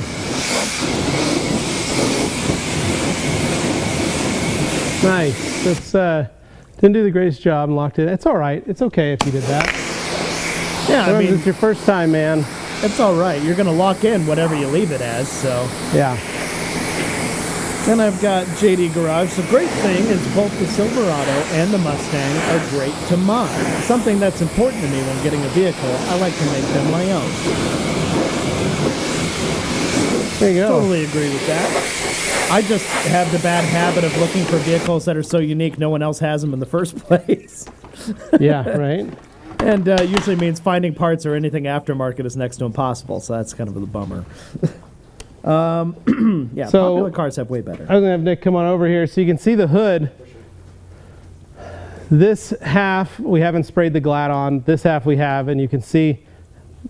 Nice. That's didn't do the greatest job and locked it. It's all right. It's okay if you did that. Yeah, I mean, it's your first time, man. It's all right. You're going to lock in whatever you leave it as, so. Yeah. Then I've got JD Garage. The great thing is both the Silverado and the Mustang are great to mod. Something that's important to me when getting a vehicle, I like to make them my own. There you go. Totally agree with that. I just have the bad habit of looking for vehicles that are so unique no one else has them in the first place. Yeah, right. And usually means finding parts or anything aftermarket is next to impossible, so that's kind of a bummer. Yeah, so popular cars have way better. I'm going to have Nick come on over here so you can see the hood. This half we haven't sprayed the GLAT on. This half we have, and you can see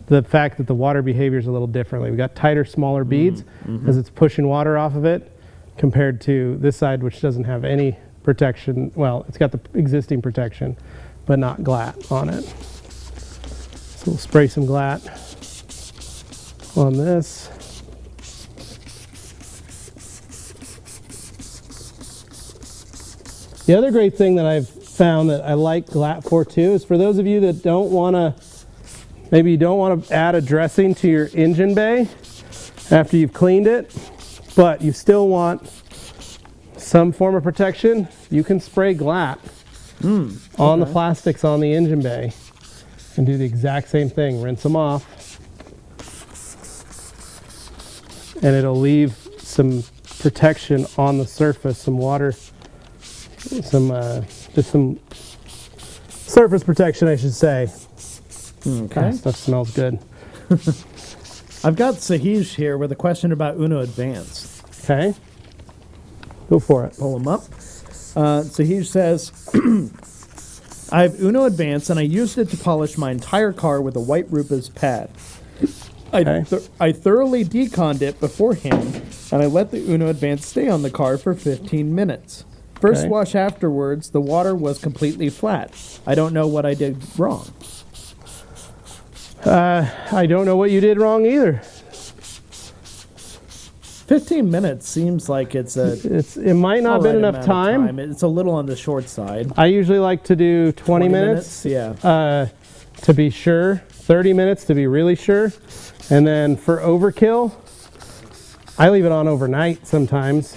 the fact that the water behaviors a little differently. We've got tighter, smaller beads as it's pushing water off of it. compared to this side, which doesn't have any protection. Well, it's got the existing protection, but not glat on it. So we'll spray some glat on this. The other great thing that I've found that I like glat for too is for those of you that don't want to, maybe you don't want to add a dressing to your engine bay after you've cleaned it, but you still want some form of protection, you can spray glat on the plastics on the engine bay and do the exact same thing. Rinse them off, and it'll leave some protection on the surface, some water, just some surface protection, I should say. Okay. That stuff smells good. I've got Sahij here with a question about Uno Advance. Okay. Go for it. Pull him up. Sahij says, I have Uno Advance and I used it to polish my entire car with a white Rupa's pad. I thoroughly deconned it beforehand and I let the Uno Advance stay on the car for 15 minutes. First wash afterwards, the water was completely flat. I don't know what I did wrong. I don't know what you did wrong either. 15 minutes seems like it might not have been enough time. It's a little on the short side. I usually like to do 20 minutes. Yeah. To be sure. 30 minutes to be really sure. And then for overkill, I leave it on overnight sometimes.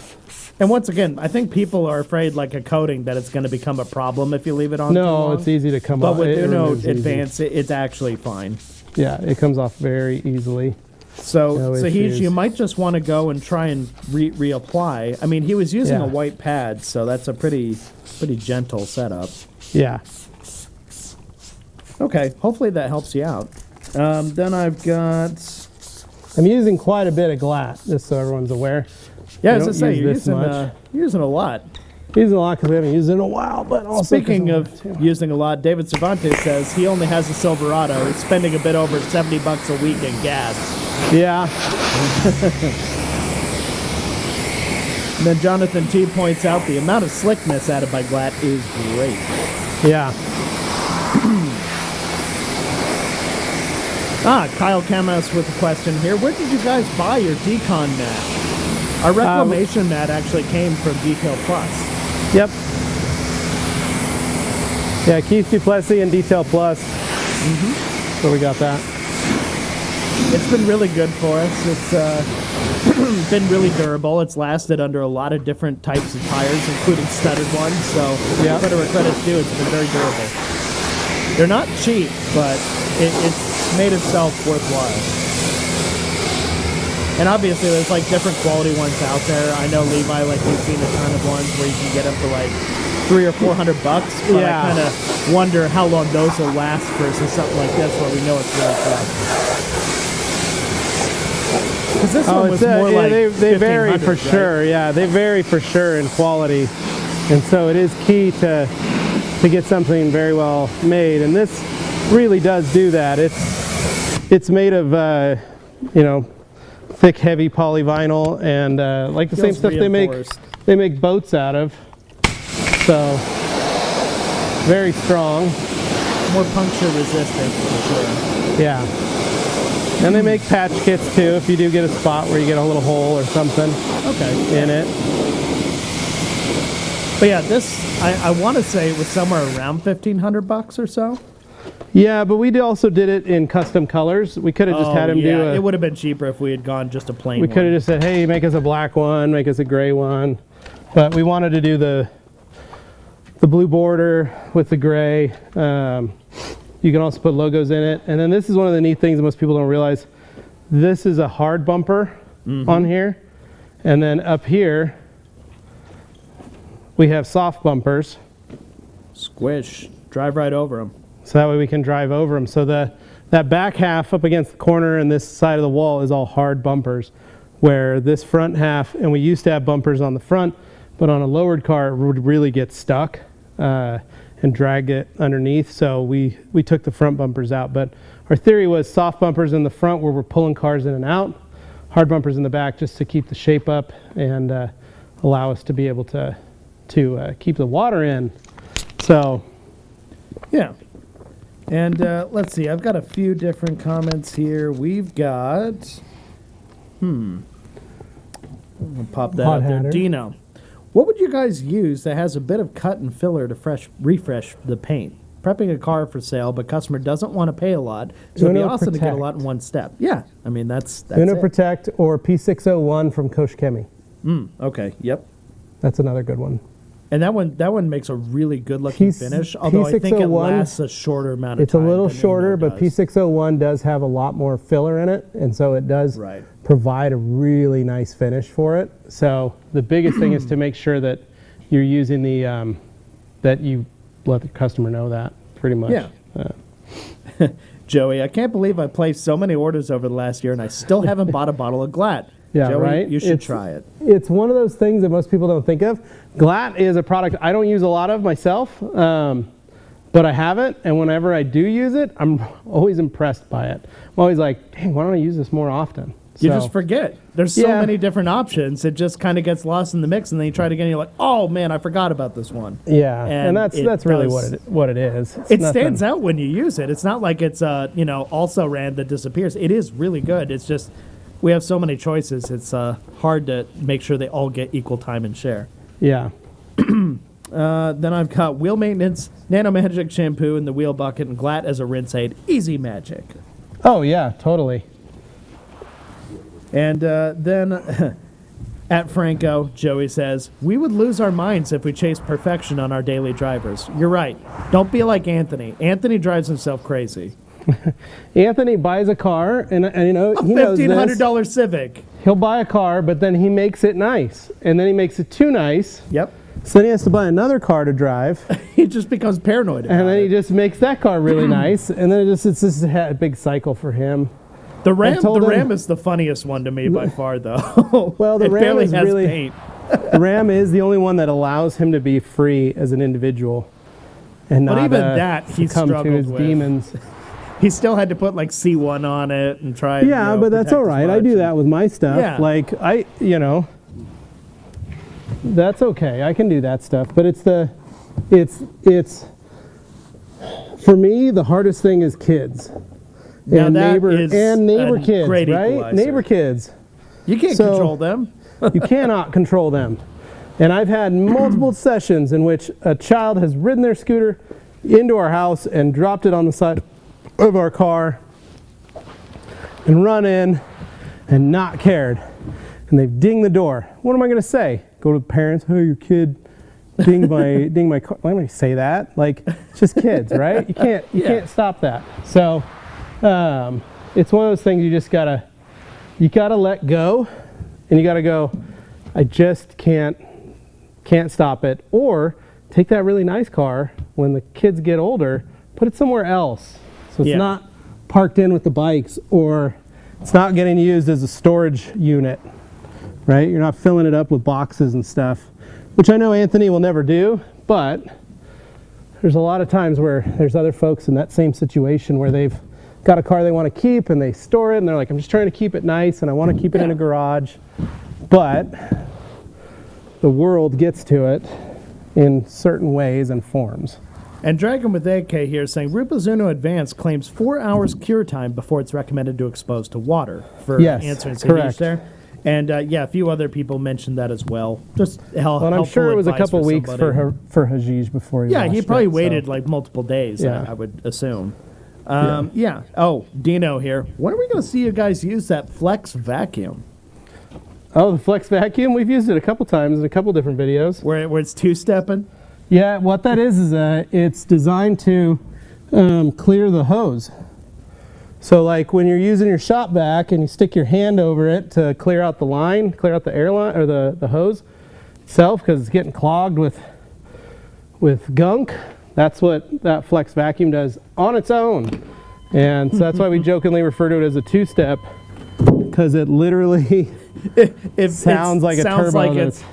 And once again, I think people are afraid, like a coating, that it's going to become a problem if you leave it on too long. No, it's easy to come off. But with Uno Advance, it's actually fine. Yeah, it comes off very easily. So you might just want to go and try and reapply. I mean, he was using a white pad, so that's a pretty gentle setup. Yeah. Okay, hopefully that helps you out. Then I've got... I'm using quite a bit of glat, just so everyone's aware. Yeah, as I say, you're using a lot. Using a lot because we haven't used it in a while. But also speaking of using a lot, David Cervantes says he only has a Silverado. He's spending a bit over $70 a week in gas. Yeah. And then Jonathan T points out the amount of slickness added by glat is great. Yeah. Kyle Camas with a question here. Where did you guys buy your Decon mat? Our reclamation mat actually came from Detail Plus. Yep. Yeah, Keith Duplessis and Detail Plus. So we got that. It's been really good for us. It's been really durable. It's lasted under a lot of different types of tires, including studded ones. So whatever credit's due, it's been very durable. They're not cheap, but it's made itself worthwhile. And obviously, there's like different quality ones out there. I know Levi, like you've seen a ton of ones where you can get up to like $300 or $400. But I kind of wonder how long those will last versus something like this where we know it's really tough. Because this one was more like they vary for sure. Yeah, they vary for sure in quality, and so it is key to get something very well made. And this really does do that. It's made of thick, heavy polyvinyl, and like the same stuff they make boats out of. So very strong, more puncture resistant for sure. Yeah, and they make patch kits too if you do get a spot where you get a little hole or something. In it. But yeah, this I want to say it was somewhere around $1,500 or so. Yeah, but we also did it in custom colors. We could have just had him do it. It would have been cheaper if we had gone just a plain one. We could have just said, hey, make us a black one, make us a gray one. But we wanted to do the blue border with the gray. You can also put logos in it. And then this is one of the neat things that most people don't realize. This is a hard bumper on here. And then up here, we have soft bumpers. Squish. Drive right over them. So that way we can drive over them. So that back half up against the corner and this side of the wall is all hard bumpers, where this front half, and we used to have bumpers on the front, but on a lowered car it would really get stuck and drag it underneath. So we took the front bumpers out. But our theory was soft bumpers in the front where we're pulling cars in and out, hard bumpers in the back just to keep the shape up, and allow us to be able to keep the water in. So, yeah. And let's see, I've got a few different comments here. We've got, I'll pop that Hot up there. Hatter. Dino, what would you guys use that has a bit of cut and filler to refresh the paint? Prepping a car for sale, but customer doesn't want to pay a lot, so it'd be awesome to get a lot in one step. Yeah, I mean, that's Uno it. Protect or P601 from Kosh Chemi. Okay, yep. That's another good one. And that one makes a really good looking finish, although I think it P601 lasts a shorter amount of It's time. a little than shorter, Uno but does. P601 does have a lot more filler in it, and so it does Right. provide a really nice finish for it. So the biggest thing is to make sure that you're using the that you let the customer know that pretty much. Yeah. Joey, I can't believe I placed so many orders over the last year and I still haven't bought a bottle of Glatt. Yeah, Joey, right? you should try it. It's one of those things that most people don't think of. Glatt is a product I don't use a lot of myself, but I have it, and whenever I do use it, I'm always impressed by it. I'm always like, dang, why don't I use this more often? You So- just forget. There's so Yeah. many different options. It just kind of gets lost in the mix, and then you try it again, and you're like, oh man, I forgot about this one. Yeah, and it that's really does- what it is. It's It nothing- stands out when you use it. It's not like it's also ran that disappears. It is really good. It's just we have so many choices. It's hard to make sure they all get equal time and share. Yeah. Then I've got Wheel Maintenance, Nano Magic Shampoo in the wheel bucket, and Glatt as a rinse aid. Easy magic. Oh yeah, totally. And then at Franco, Joey says, we would lose our minds if we chased perfection on our daily drivers. You're right. Don't be like Anthony. Anthony drives himself crazy. Anthony buys a car, and he knows $1,500 this. Civic. He'll buy a car, but then he makes it nice, and then he makes it too nice. Yep. So then he has to buy another car to drive, He just becomes paranoid about and then he it. just makes that car really nice, and then it's just a big cycle for him. The Ram told him- Ram is the funniest one to me by far, though. Well, the it Ram barely is has really- paint. The Ram is the only one that allows him to be free as an individual, and But not even that he succumb to struggled his with. demons. He still had to put like C1 on it and try. Yeah, but that's protect all as right. I much do and- that with my stuff. Yeah. Like that's okay. I can do that stuff. But it's for me, the hardest thing is kids. Now And that neighbor is neighbor a kids, great right? equalizer. Neighbor kids. You can't So- control them. You cannot control them. And I've had multiple sessions in which a child has ridden their scooter into our house and dropped it on the side of our car and run in and not cared. And they've dinged the door. What am I going to say? Go to the parents, hey, your kid dinged my car. Why don't I say that? Like, it's just kids, right? You can't stop that. So it's one of those things you just gotta let go, and you gotta go, I just can't stop it. Or take that really nice car when the kids get older, put it somewhere else. So it's not parked in with the bikes, or it's not getting used as a storage unit, right? You're not filling it up with boxes and stuff, which I know Anthony will never do, but there's a lot of times where there's other folks in that same situation where they've got a car they want to keep and they store it and they're like, I'm just trying to keep it nice and I want to keep it in a garage, but the world gets to it in certain ways and forms. And Dragon with AK here saying Rupazuno Advanced claims 4 hours cure time before it's recommended to expose to water for answering correct. there. And a few other people mentioned that as well. Just Well, and I'm sure it was a couple weeks for Hajij before he Yeah, he washed probably it, so. waited like multiple days, Yeah. I would assume. Oh, Dino here. When are we going to see you guys use that Flex vacuum? Oh, the Flex vacuum? We've used it a couple times in a couple different videos. Where it's two-stepping? Yeah, what that is it's designed to clear the hose. So like when you're using your shop vac and you stick your hand over it to clear out the line, clear out the air line or the hose itself because it's getting clogged with gunk, that's what that Flex vacuum does on its own. And so that's why we jokingly refer to it as a two-step, because it literally sounds like a turbo like that's it's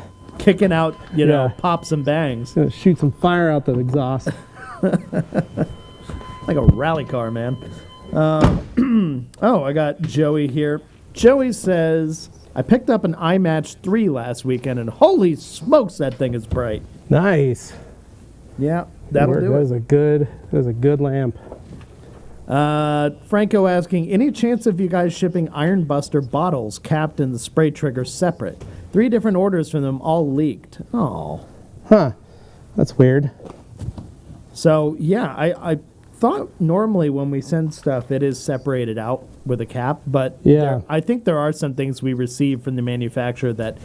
kicking out, Yeah. pops and bangs. gonna shoot some fire out the exhaust. Like a rally car, man. I got Joey here. Joey says, I picked up an iMatch 3 last weekend, and holy smokes, that thing is bright. Nice. Yeah, that'll do it. That was a good lamp. Franco asking, any chance of you guys shipping Iron Buster bottles capped and the spray trigger separate? 3 different orders from them all leaked. Oh. Huh. That's weird. So, yeah, I thought normally when we send stuff, it is separated out with a cap, but yeah, I think there are some things we receive from the manufacturer that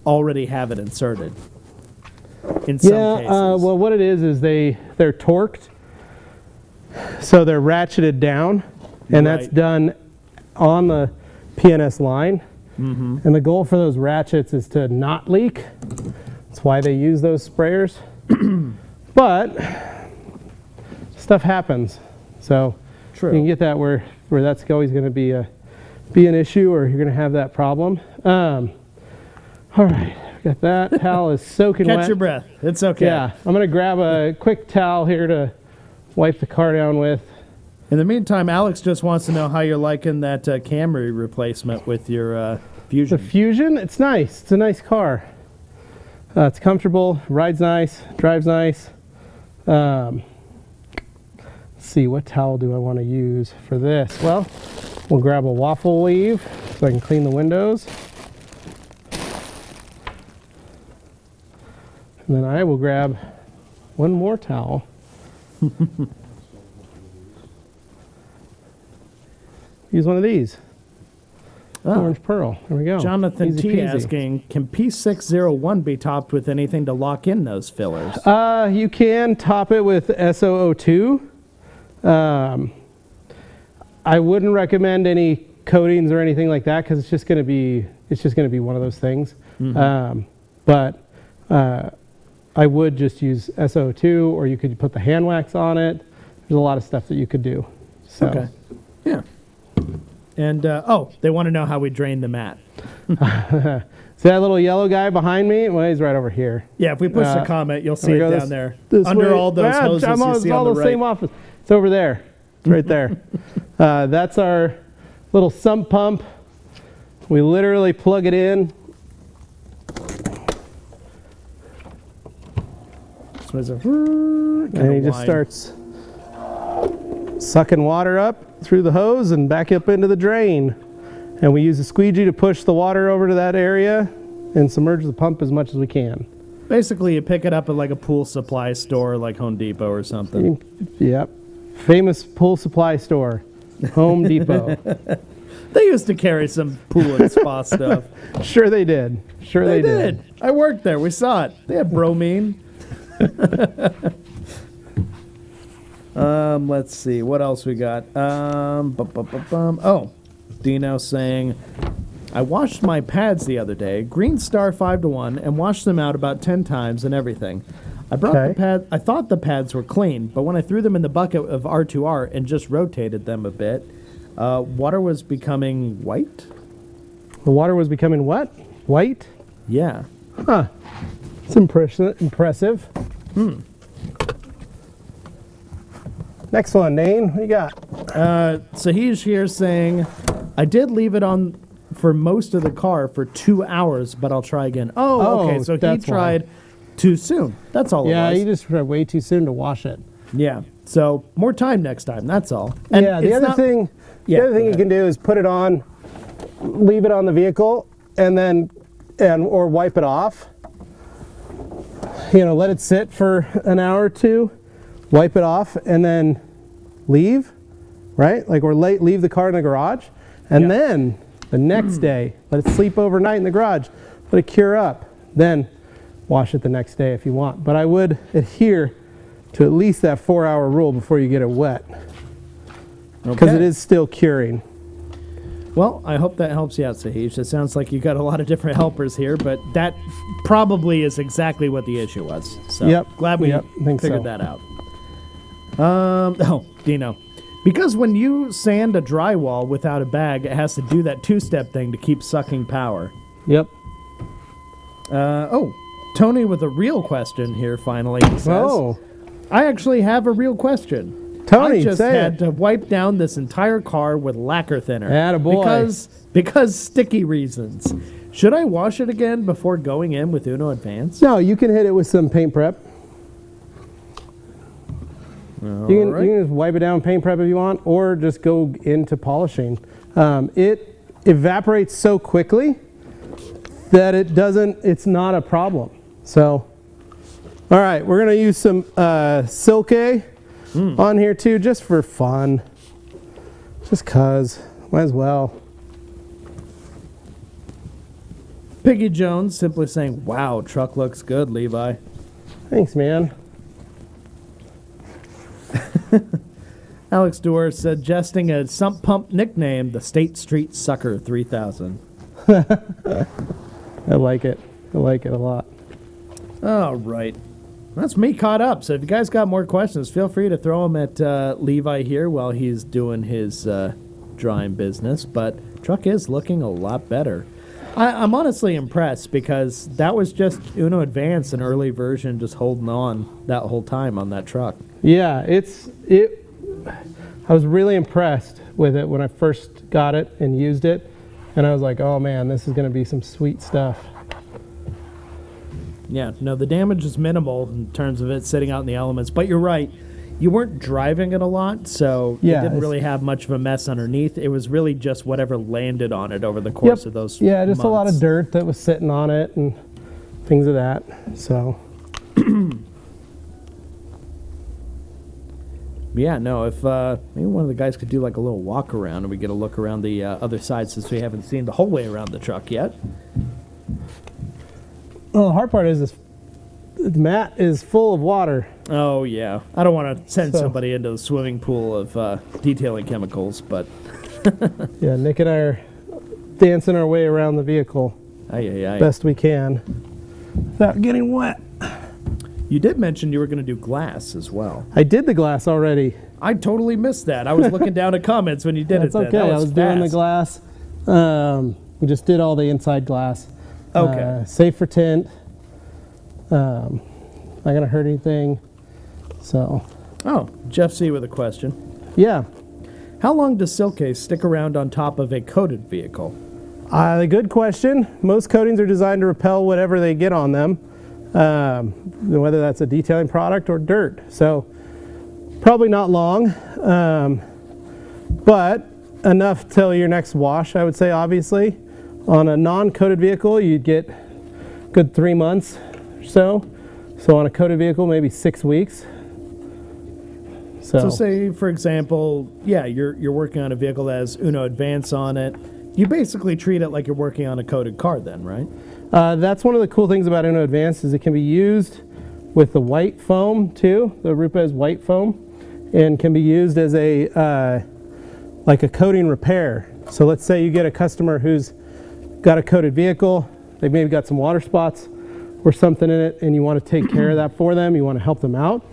already have it inserted. In some cases. Well, what it is they're torqued, so they're ratcheted down, and that's done on the PNS line. Mm-hmm. And the goal for those ratchets is to not leak. That's why they use those sprayers. But stuff happens, so true. You can get that where that's always going to be an issue, or you're going to have that problem. All right, got that. Towel is soaking wet. Catch your breath. It's okay. Yeah, I'm going to grab a quick towel here to wipe the car down with. In the meantime, Alex just wants to know how you're liking that Camry replacement with your Fusion. The Fusion, it's nice. It's a nice car. It's comfortable, rides nice, drives nice. Let's see, what towel do I want to use for this? Well, we'll grab a waffle weave so I can clean the windows. And then I will grab one more towel. Use one of these. Orange Pearl. There we go. Jonathan Easy T. peasy. asking, can P601 be topped with anything to lock in those fillers? You can top it with SO02. I wouldn't recommend any coatings or anything like that because it's just going to be one of those things. Mm-hmm. But I would just use SO2, or you could put the hand wax on it. There's a lot of stuff that you could do. So. Okay. Yeah. And, they want to know how we drain the mat. See that little yellow guy behind me? Well, he's right over here. Yeah, if we push the comment, you'll see it down there. Under way. All those hoses you see on the right. Same office. It's over there. It's right there. That's our little sump pump. We literally plug it in. And he just starts sucking water up through the hose and back up into the drain. And we use a squeegee to push the water over to that area and submerge the pump as much as we can. Basically, you pick it up at like a pool supply store like Home Depot or something. Yep. Famous pool supply store, Home Depot. They used to carry some pool and spa stuff. Sure they did. Sure they did. I worked there. We saw it. They had bromine. Let's see. What else we got? Oh, Dino saying, I washed my pads the other day, Green Star 5-to-1, and washed them out about 10 times and everything. I brought the pad. I thought the pads were clean, but when I threw them in the bucket of R2R and just rotated them a bit, water was becoming white. The water was becoming what? White? Yeah. Huh. It's impressive. Next one, Dane. What you got? So he's here saying, I did leave it on for most of the car for 2 hours, but I'll try again. Oh, okay. So he tried too soon. That's all it was. Yeah, you just tried way too soon to wash it. Yeah. So more time next time. That's all. And yeah, the other thing you can do is put it on, leave it on the vehicle, and then or wipe it off. You know, let it sit for an hour or two, wipe it off, and then leave, right? Like, or leave the car in the garage, and then the next day, let it sleep overnight in the garage, let it cure up, then wash it the next day if you want. But I would adhere to at least that 4-hour rule before you get it wet, because it is still curing. Well, I hope that helps you out, Sahish. It sounds like you got a lot of different helpers here, but that probably is exactly what the issue was. So glad we figured that out. Dino. Because when you sand a drywall without a bag, it has to do that two-step thing to keep sucking power. Yep. Tony with a real question here finally. He says, I actually have a real question. Tony, I just say had it. to wipe down this entire car with lacquer thinner. Attaboy. Because sticky reasons. Should I wash it again before going in with Uno Advance? No, you can hit it with some paint prep. You can just wipe it down with paint prep if you want, or just go into polishing. It evaporates so quickly that it's not a problem. So, all right, we're gonna use some Silke on here too, just for fun. Just cause, might as well. Piggy Jones simply saying, wow, truck looks good, Levi. Thanks, man. Alex Dorr suggesting a sump pump nickname, the State Street Sucker 3000. I like it. I like it a lot. All right. That's me caught up. So if you guys got more questions, feel free to throw them at Levi here while he's doing his drawing business. But truck is looking a lot better. I'm honestly impressed because that was just Uno Advance, an early version, just holding on that whole time on that truck. Yeah, I was really impressed with it when I first got it and used it, and I was like, oh man, this is going to be some sweet stuff. Yeah, no, the damage is minimal in terms of it sitting out in the elements, but you're right. You weren't driving it a lot, so it didn't really have much of a mess underneath. It was really just whatever landed on it over the course of those Yeah, just months. a lot of dirt that was sitting on it and things of that. So, yeah, no, if maybe one of the guys could do like a little walk around and we get a look around the other side since we haven't seen the whole way around the truck yet. well, the hard part is this mat is full of water. Oh, yeah. I don't want to send somebody into the swimming pool of detailing chemicals, but... Yeah, Nick and I are dancing our way around the vehicle best we can without getting wet. You did mention you were going to do glass as well. I did the glass already. I totally missed that. I was looking down at comments when you did That's it. okay. That I was doing the glass. We just did all the inside glass. Okay. Safe for tint. Not going to hurt anything. So. Oh, Jeff C. with a question. Yeah. How long does Silke stick around on top of a coated vehicle? A good question. Most coatings are designed to repel whatever they get on them, whether that's a detailing product or dirt. So probably not long, but enough till your next wash, I would say, obviously. On a non-coated vehicle, you'd get good 3 months or so. So on a coated vehicle, maybe 6 weeks. So say, for example, you're working on a vehicle that has Uno Advance on it. You basically treat it like you're working on a coated car then, right? That's one of the cool things about Uno Advance is it can be used with the white foam too. The Rupa is white foam and can be used as a like a coating repair. So let's say you get a customer who's got a coated vehicle, they've maybe got some water spots or something in it, and you want to take care of that for them, you want to help them out.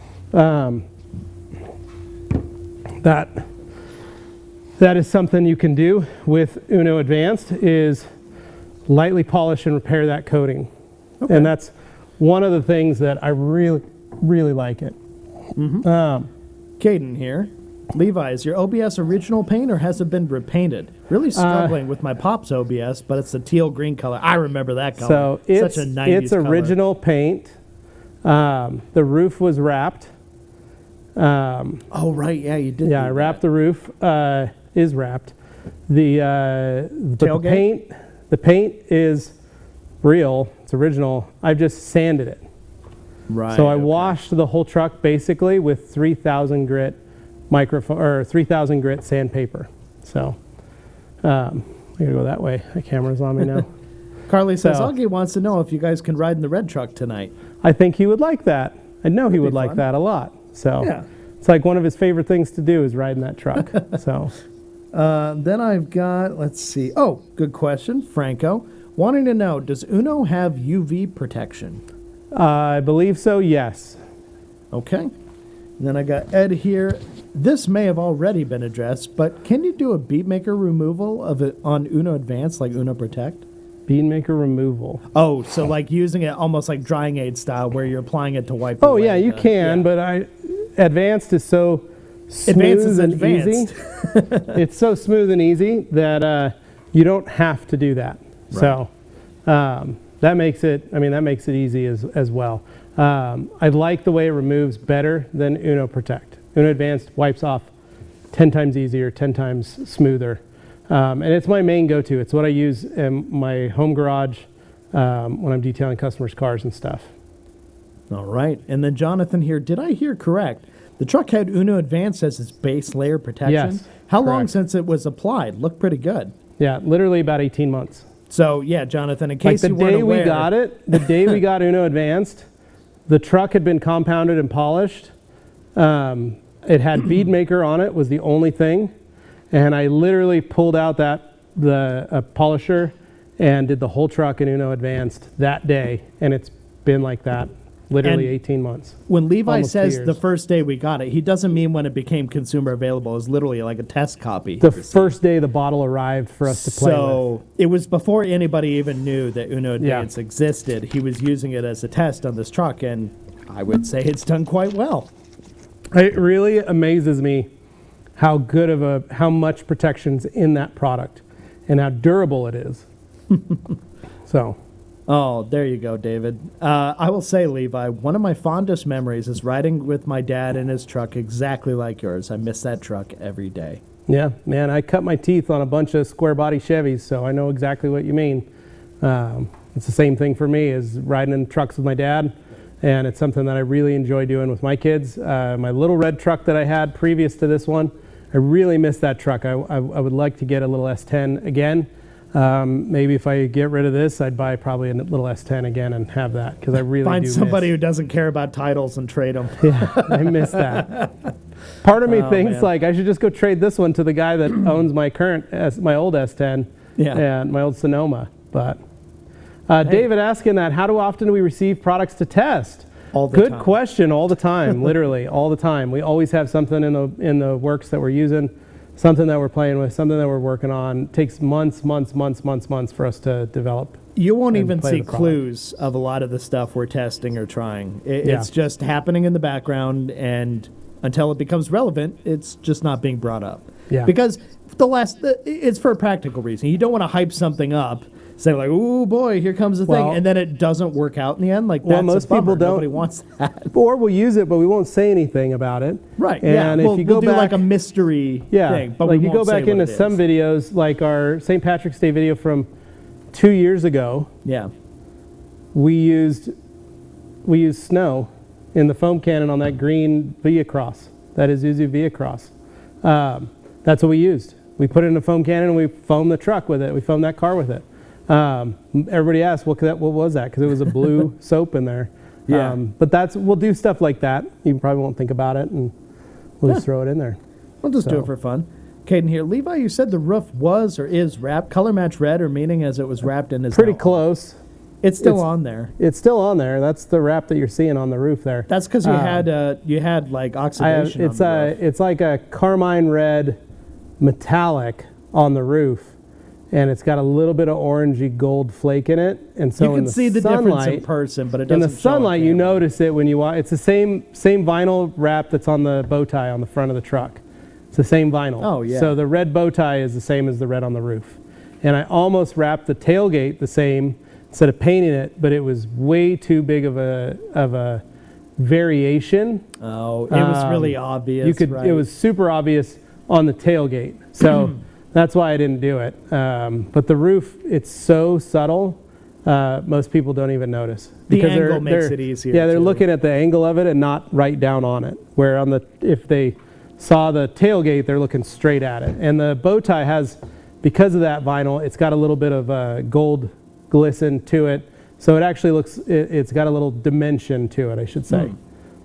That is something you can do with Uno Advanced, is lightly polish and repair that coating. Okay. And that's one of the things that I really, really like it. Caden here. Levi, is your OBS original paint or has it been repainted? Really struggling with my Pop's OBS, but it's the teal green color. I remember that color. So it's such a 90s it's original color. Paint. The roof was wrapped. Oh right, yeah, you did. Yeah, I wrapped the roof. Is wrapped. The paint is real. It's original. I've just sanded it. Right. So I washed the whole truck basically with 3000 grit 3000 grit sandpaper. So I'm gonna go that way. The camera's on me now. Carly says Augie wants to know if you guys can ride in the red truck tonight. I think he would like that. I know he would like that a lot. So yeah. It's like one of his favorite things to do is ride in that truck. So then I've got, let's see. Oh, good question. Franco wanting to know, does Uno have UV protection? I believe so, yes. Okay. And then I got Ed here. This may have already been addressed, but can you do a bead maker removal of it on Uno Advanced like Uno Protect? Bead maker removal. Oh, so like using it almost like drying aid style where you're applying it to wipe away. Yeah, you can, but Advanced is so smooth and easy. It's so smooth and easy that you don't have to do that. Right. So that makes it easy as well. I like the way it removes better than Uno Protect. Uno Advanced wipes off 10 times easier, 10 times smoother. And it's my main go-to. It's what I use in my home garage when I'm detailing customers' cars and stuff. All right. And then Jonathan here, did I hear correct? The truck had Uno Advanced as its base layer protection. Yes, How long since it was applied? Looked pretty good. Yeah, literally about 18 months. So, yeah, Jonathan, in case like you weren't aware. The day we got Uno Advanced, the truck had been compounded and polished. It had bead maker on it, was the only thing. And I literally pulled out the polisher and did the whole truck in Uno Advanced that day. And it's been like that. Literally 18 months. When Levi says the first day we got it, he doesn't mean when it became consumer available. It was literally like a test copy. The first day the bottle arrived for us to play with. So it was before anybody even knew that Uno Advance existed. He was using it as a test on this truck, and I would say it's done quite well. It really amazes me how much protection's in that product and how durable it is. So. Oh, there you go, David. I will say, Levi, one of my fondest memories is riding with my dad in his truck exactly like yours. I miss that truck every day. Yeah, man, I cut my teeth on a bunch of square body Chevys, so I know exactly what you mean. It's the same thing for me as riding in trucks with my dad, and it's something that I really enjoy doing with my kids. My little red truck that I had previous to this one, I really miss that truck. I would like to get a little S10 again. Maybe if I get rid of this, I'd buy probably a little S10 again and have that, because I really find somebody who doesn't care about titles and trade them. Yeah, I miss that. Part of me thinks like I should just go trade this one to the guy that owns my old S10 and my old Sonoma. But David asking that, how often do we receive products to test? All the time. Good question. All the time, literally all the time. We always have something in the works that we're using. Something that we're playing with, something that we're working on. It takes months for us to develop. You won't even see clues of a lot of the stuff we're testing or trying. It's just happening in the background, and until it becomes relevant, it's just not being brought up. Yeah. Because it's for a practical reason. You don't want to hype something up, say like, "Oh boy, here comes the thing," and then it doesn't work out in the end. Like, that's most people don't. Nobody wants that. Or we'll use it, but we won't say anything about it. Right. And if you go we'll do back, like a mystery thing. But like we you go back into some videos, like our St. Patrick's Day video from 2 years ago. Yeah. We used snow in the foam cannon on that green Via Cross. That is Isuzu Via Cross. That's what we used. We put it in a foam cannon and we foamed the truck with it. We foamed that car with it. Everybody asked, what was that? Because it was a blue soap in there. Yeah. But we'll do stuff like that. You probably won't think about it, and we'll just throw it in there. We'll just do it for fun. Caden here. Levi, you said the roof was or is wrapped color match red, or meaning as it was wrapped in. Pretty close. It's still on there. It's still on there. That's the wrap that you're seeing on the roof there. That's because you had like oxidation. It's like a carmine red metallic on the roof, and it's got a little bit of orangey gold flake in it. And so you can see the difference in person, but it doesn't. In the sunlight, you notice it when you walk. It's the same vinyl wrap that's on the bow tie on the front of the truck. It's the same vinyl. Oh yeah. So the red bow tie is the same as the red on the roof. And I almost wrapped the tailgate the same instead of painting it, but it was way too big of a variation. Oh, it was really obvious. It was super obvious on the tailgate. So that's why I didn't do it. But the roof, it's so subtle, most people don't even notice. The angle makes it easier. Yeah, they're looking at the angle of it and not right down on it. Where if they saw the tailgate, they're looking straight at it. And the bow tie has, because of that vinyl, it's got a little bit of gold glisten to it. So it actually looks, it's got a little dimension to it, I should say,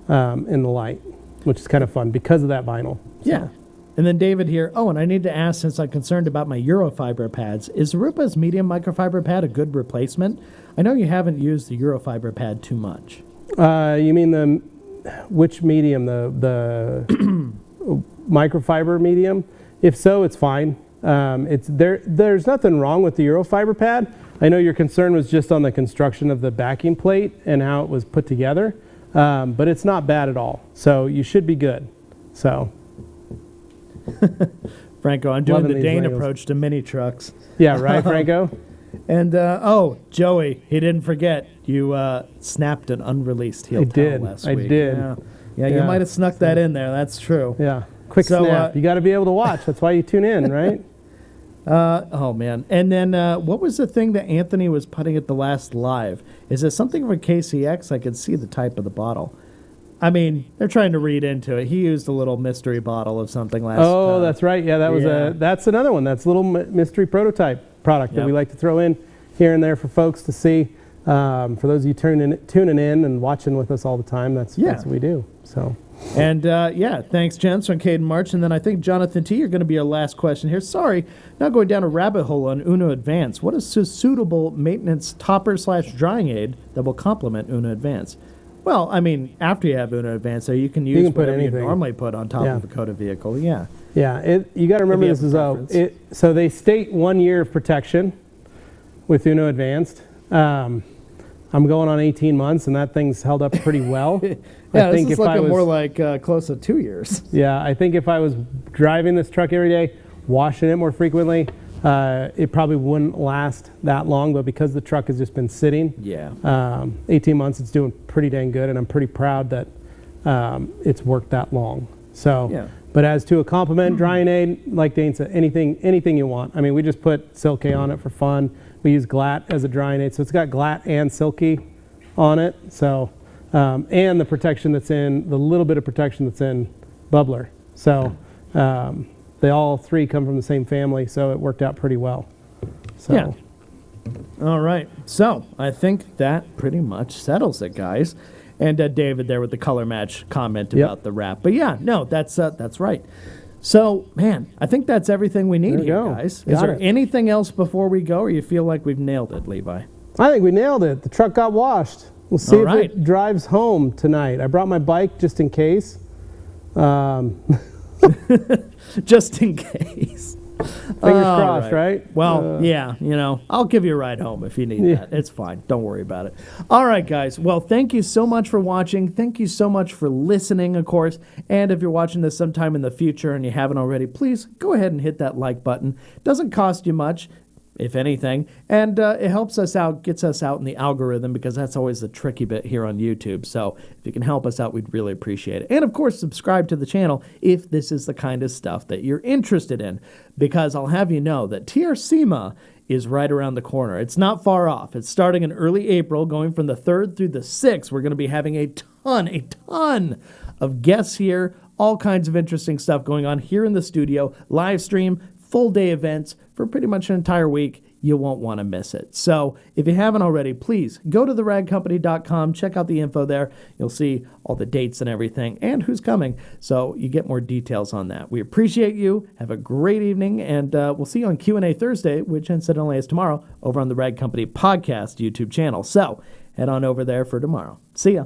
in the light, which is kind of fun because of that vinyl. So. Yeah. And then David here, and I need to ask, since I'm concerned about my Eurofiber pads, is Rupa's medium microfiber pad a good replacement? I know you haven't used the Eurofiber pad too much. You mean which medium? The microfiber medium? If so, it's fine. There's nothing wrong with the Eurofiber pad. I know your concern was just on the construction of the backing plate and how it was put together, but it's not bad at all. So you should be good. So. Franco, I'm doing Loving the these Dane Legos. approach to mini trucks. Yeah, right, Franco? And, Joey, he didn't forget. You snapped an unreleased heel towel last week. I did. Yeah, you might have snuck that in there. That's true. Yeah, quick snap. You got to be able to watch. That's why you tune in, right? Oh, man. And then what was the thing that Anthony was putting at the last live? Is it something from KCX? I could see the type of the bottle. I mean, they're trying to read into it. He used a little mystery bottle of something last time. Oh, that's right. Yeah, that's another one. That's a little mystery prototype product that we like to throw in here and there for folks to see. For those of you tuning in and watching with us all the time, that's what we do. So. And, thanks, gents, from Caden March. And then I think, Jonathan T., you're going to be our last question here. Sorry, now going down a rabbit hole on Uno Advance. What is a suitable maintenance topper/drying aid that will complement Uno Advance? Well, I mean, after you have Uno Advance, so you can use whatever you normally put on top of a coated vehicle. Yeah. Yeah, you got to remember this is so they state 1 year of protection with Uno Advanced. I'm going on 18 months, and that thing's held up pretty well. I think this is looking more like close to 2 years. Yeah, I think if I was driving this truck every day, washing it more frequently, it probably wouldn't last that long. But because the truck has just been sitting, 18 months, it's doing pretty dang good, and I'm pretty proud that it's worked that long. So, but as to a complement drying aid, like Dane said, anything you want. I mean, we just put Silky on it for fun. We use Glatt as a drying aid, so it's got Glatt and Silky on it. So, and the protection that's in, the little bit of protection that's in Bubbler. So, they all three come from the same family, so it worked out pretty well. So. Yeah. All right. So, I think that pretty much settles it, guys. And David there with the color match comment about the wrap. But yeah, no, that's right. So, man, I think that's everything we need here, guys. Is there anything else before we go, or you feel like we've nailed it, Levi? I think we nailed it. The truck got washed. We'll see if it drives home tonight. I brought my bike just in case. Just in case. Fingers crossed, right? Well, I'll give you a ride home if you need that. It's fine. Don't worry about it. All right, guys. Well, thank you so much for watching. Thank you so much for listening, of course. And if you're watching this sometime in the future and you haven't already, please go ahead and hit that like button. It doesn't cost you much, if anything, and it helps us out, gets us out in the algorithm, because that's always the tricky bit here on YouTube. So if you can help us out, we'd really appreciate it. And of course, subscribe to the channel if this is the kind of stuff that you're interested in, because I'll have you know that TR SEMA is right around the corner. It's not far off. It's starting in early April, going from the 3rd through the 6th. We're going to be having a ton of guests here, all kinds of interesting stuff going on here in the studio, live stream, full day events for pretty much an entire week. You won't want to miss it. So if you haven't already, please go to theragcompany.com, check out the info there. You'll see all the dates and everything and who's coming, so you get more details on that. We appreciate you. Have a great evening, and we'll see you on Q&A Thursday, which incidentally is tomorrow, over on the Rag Company Podcast YouTube channel. So head on over there for tomorrow. See ya.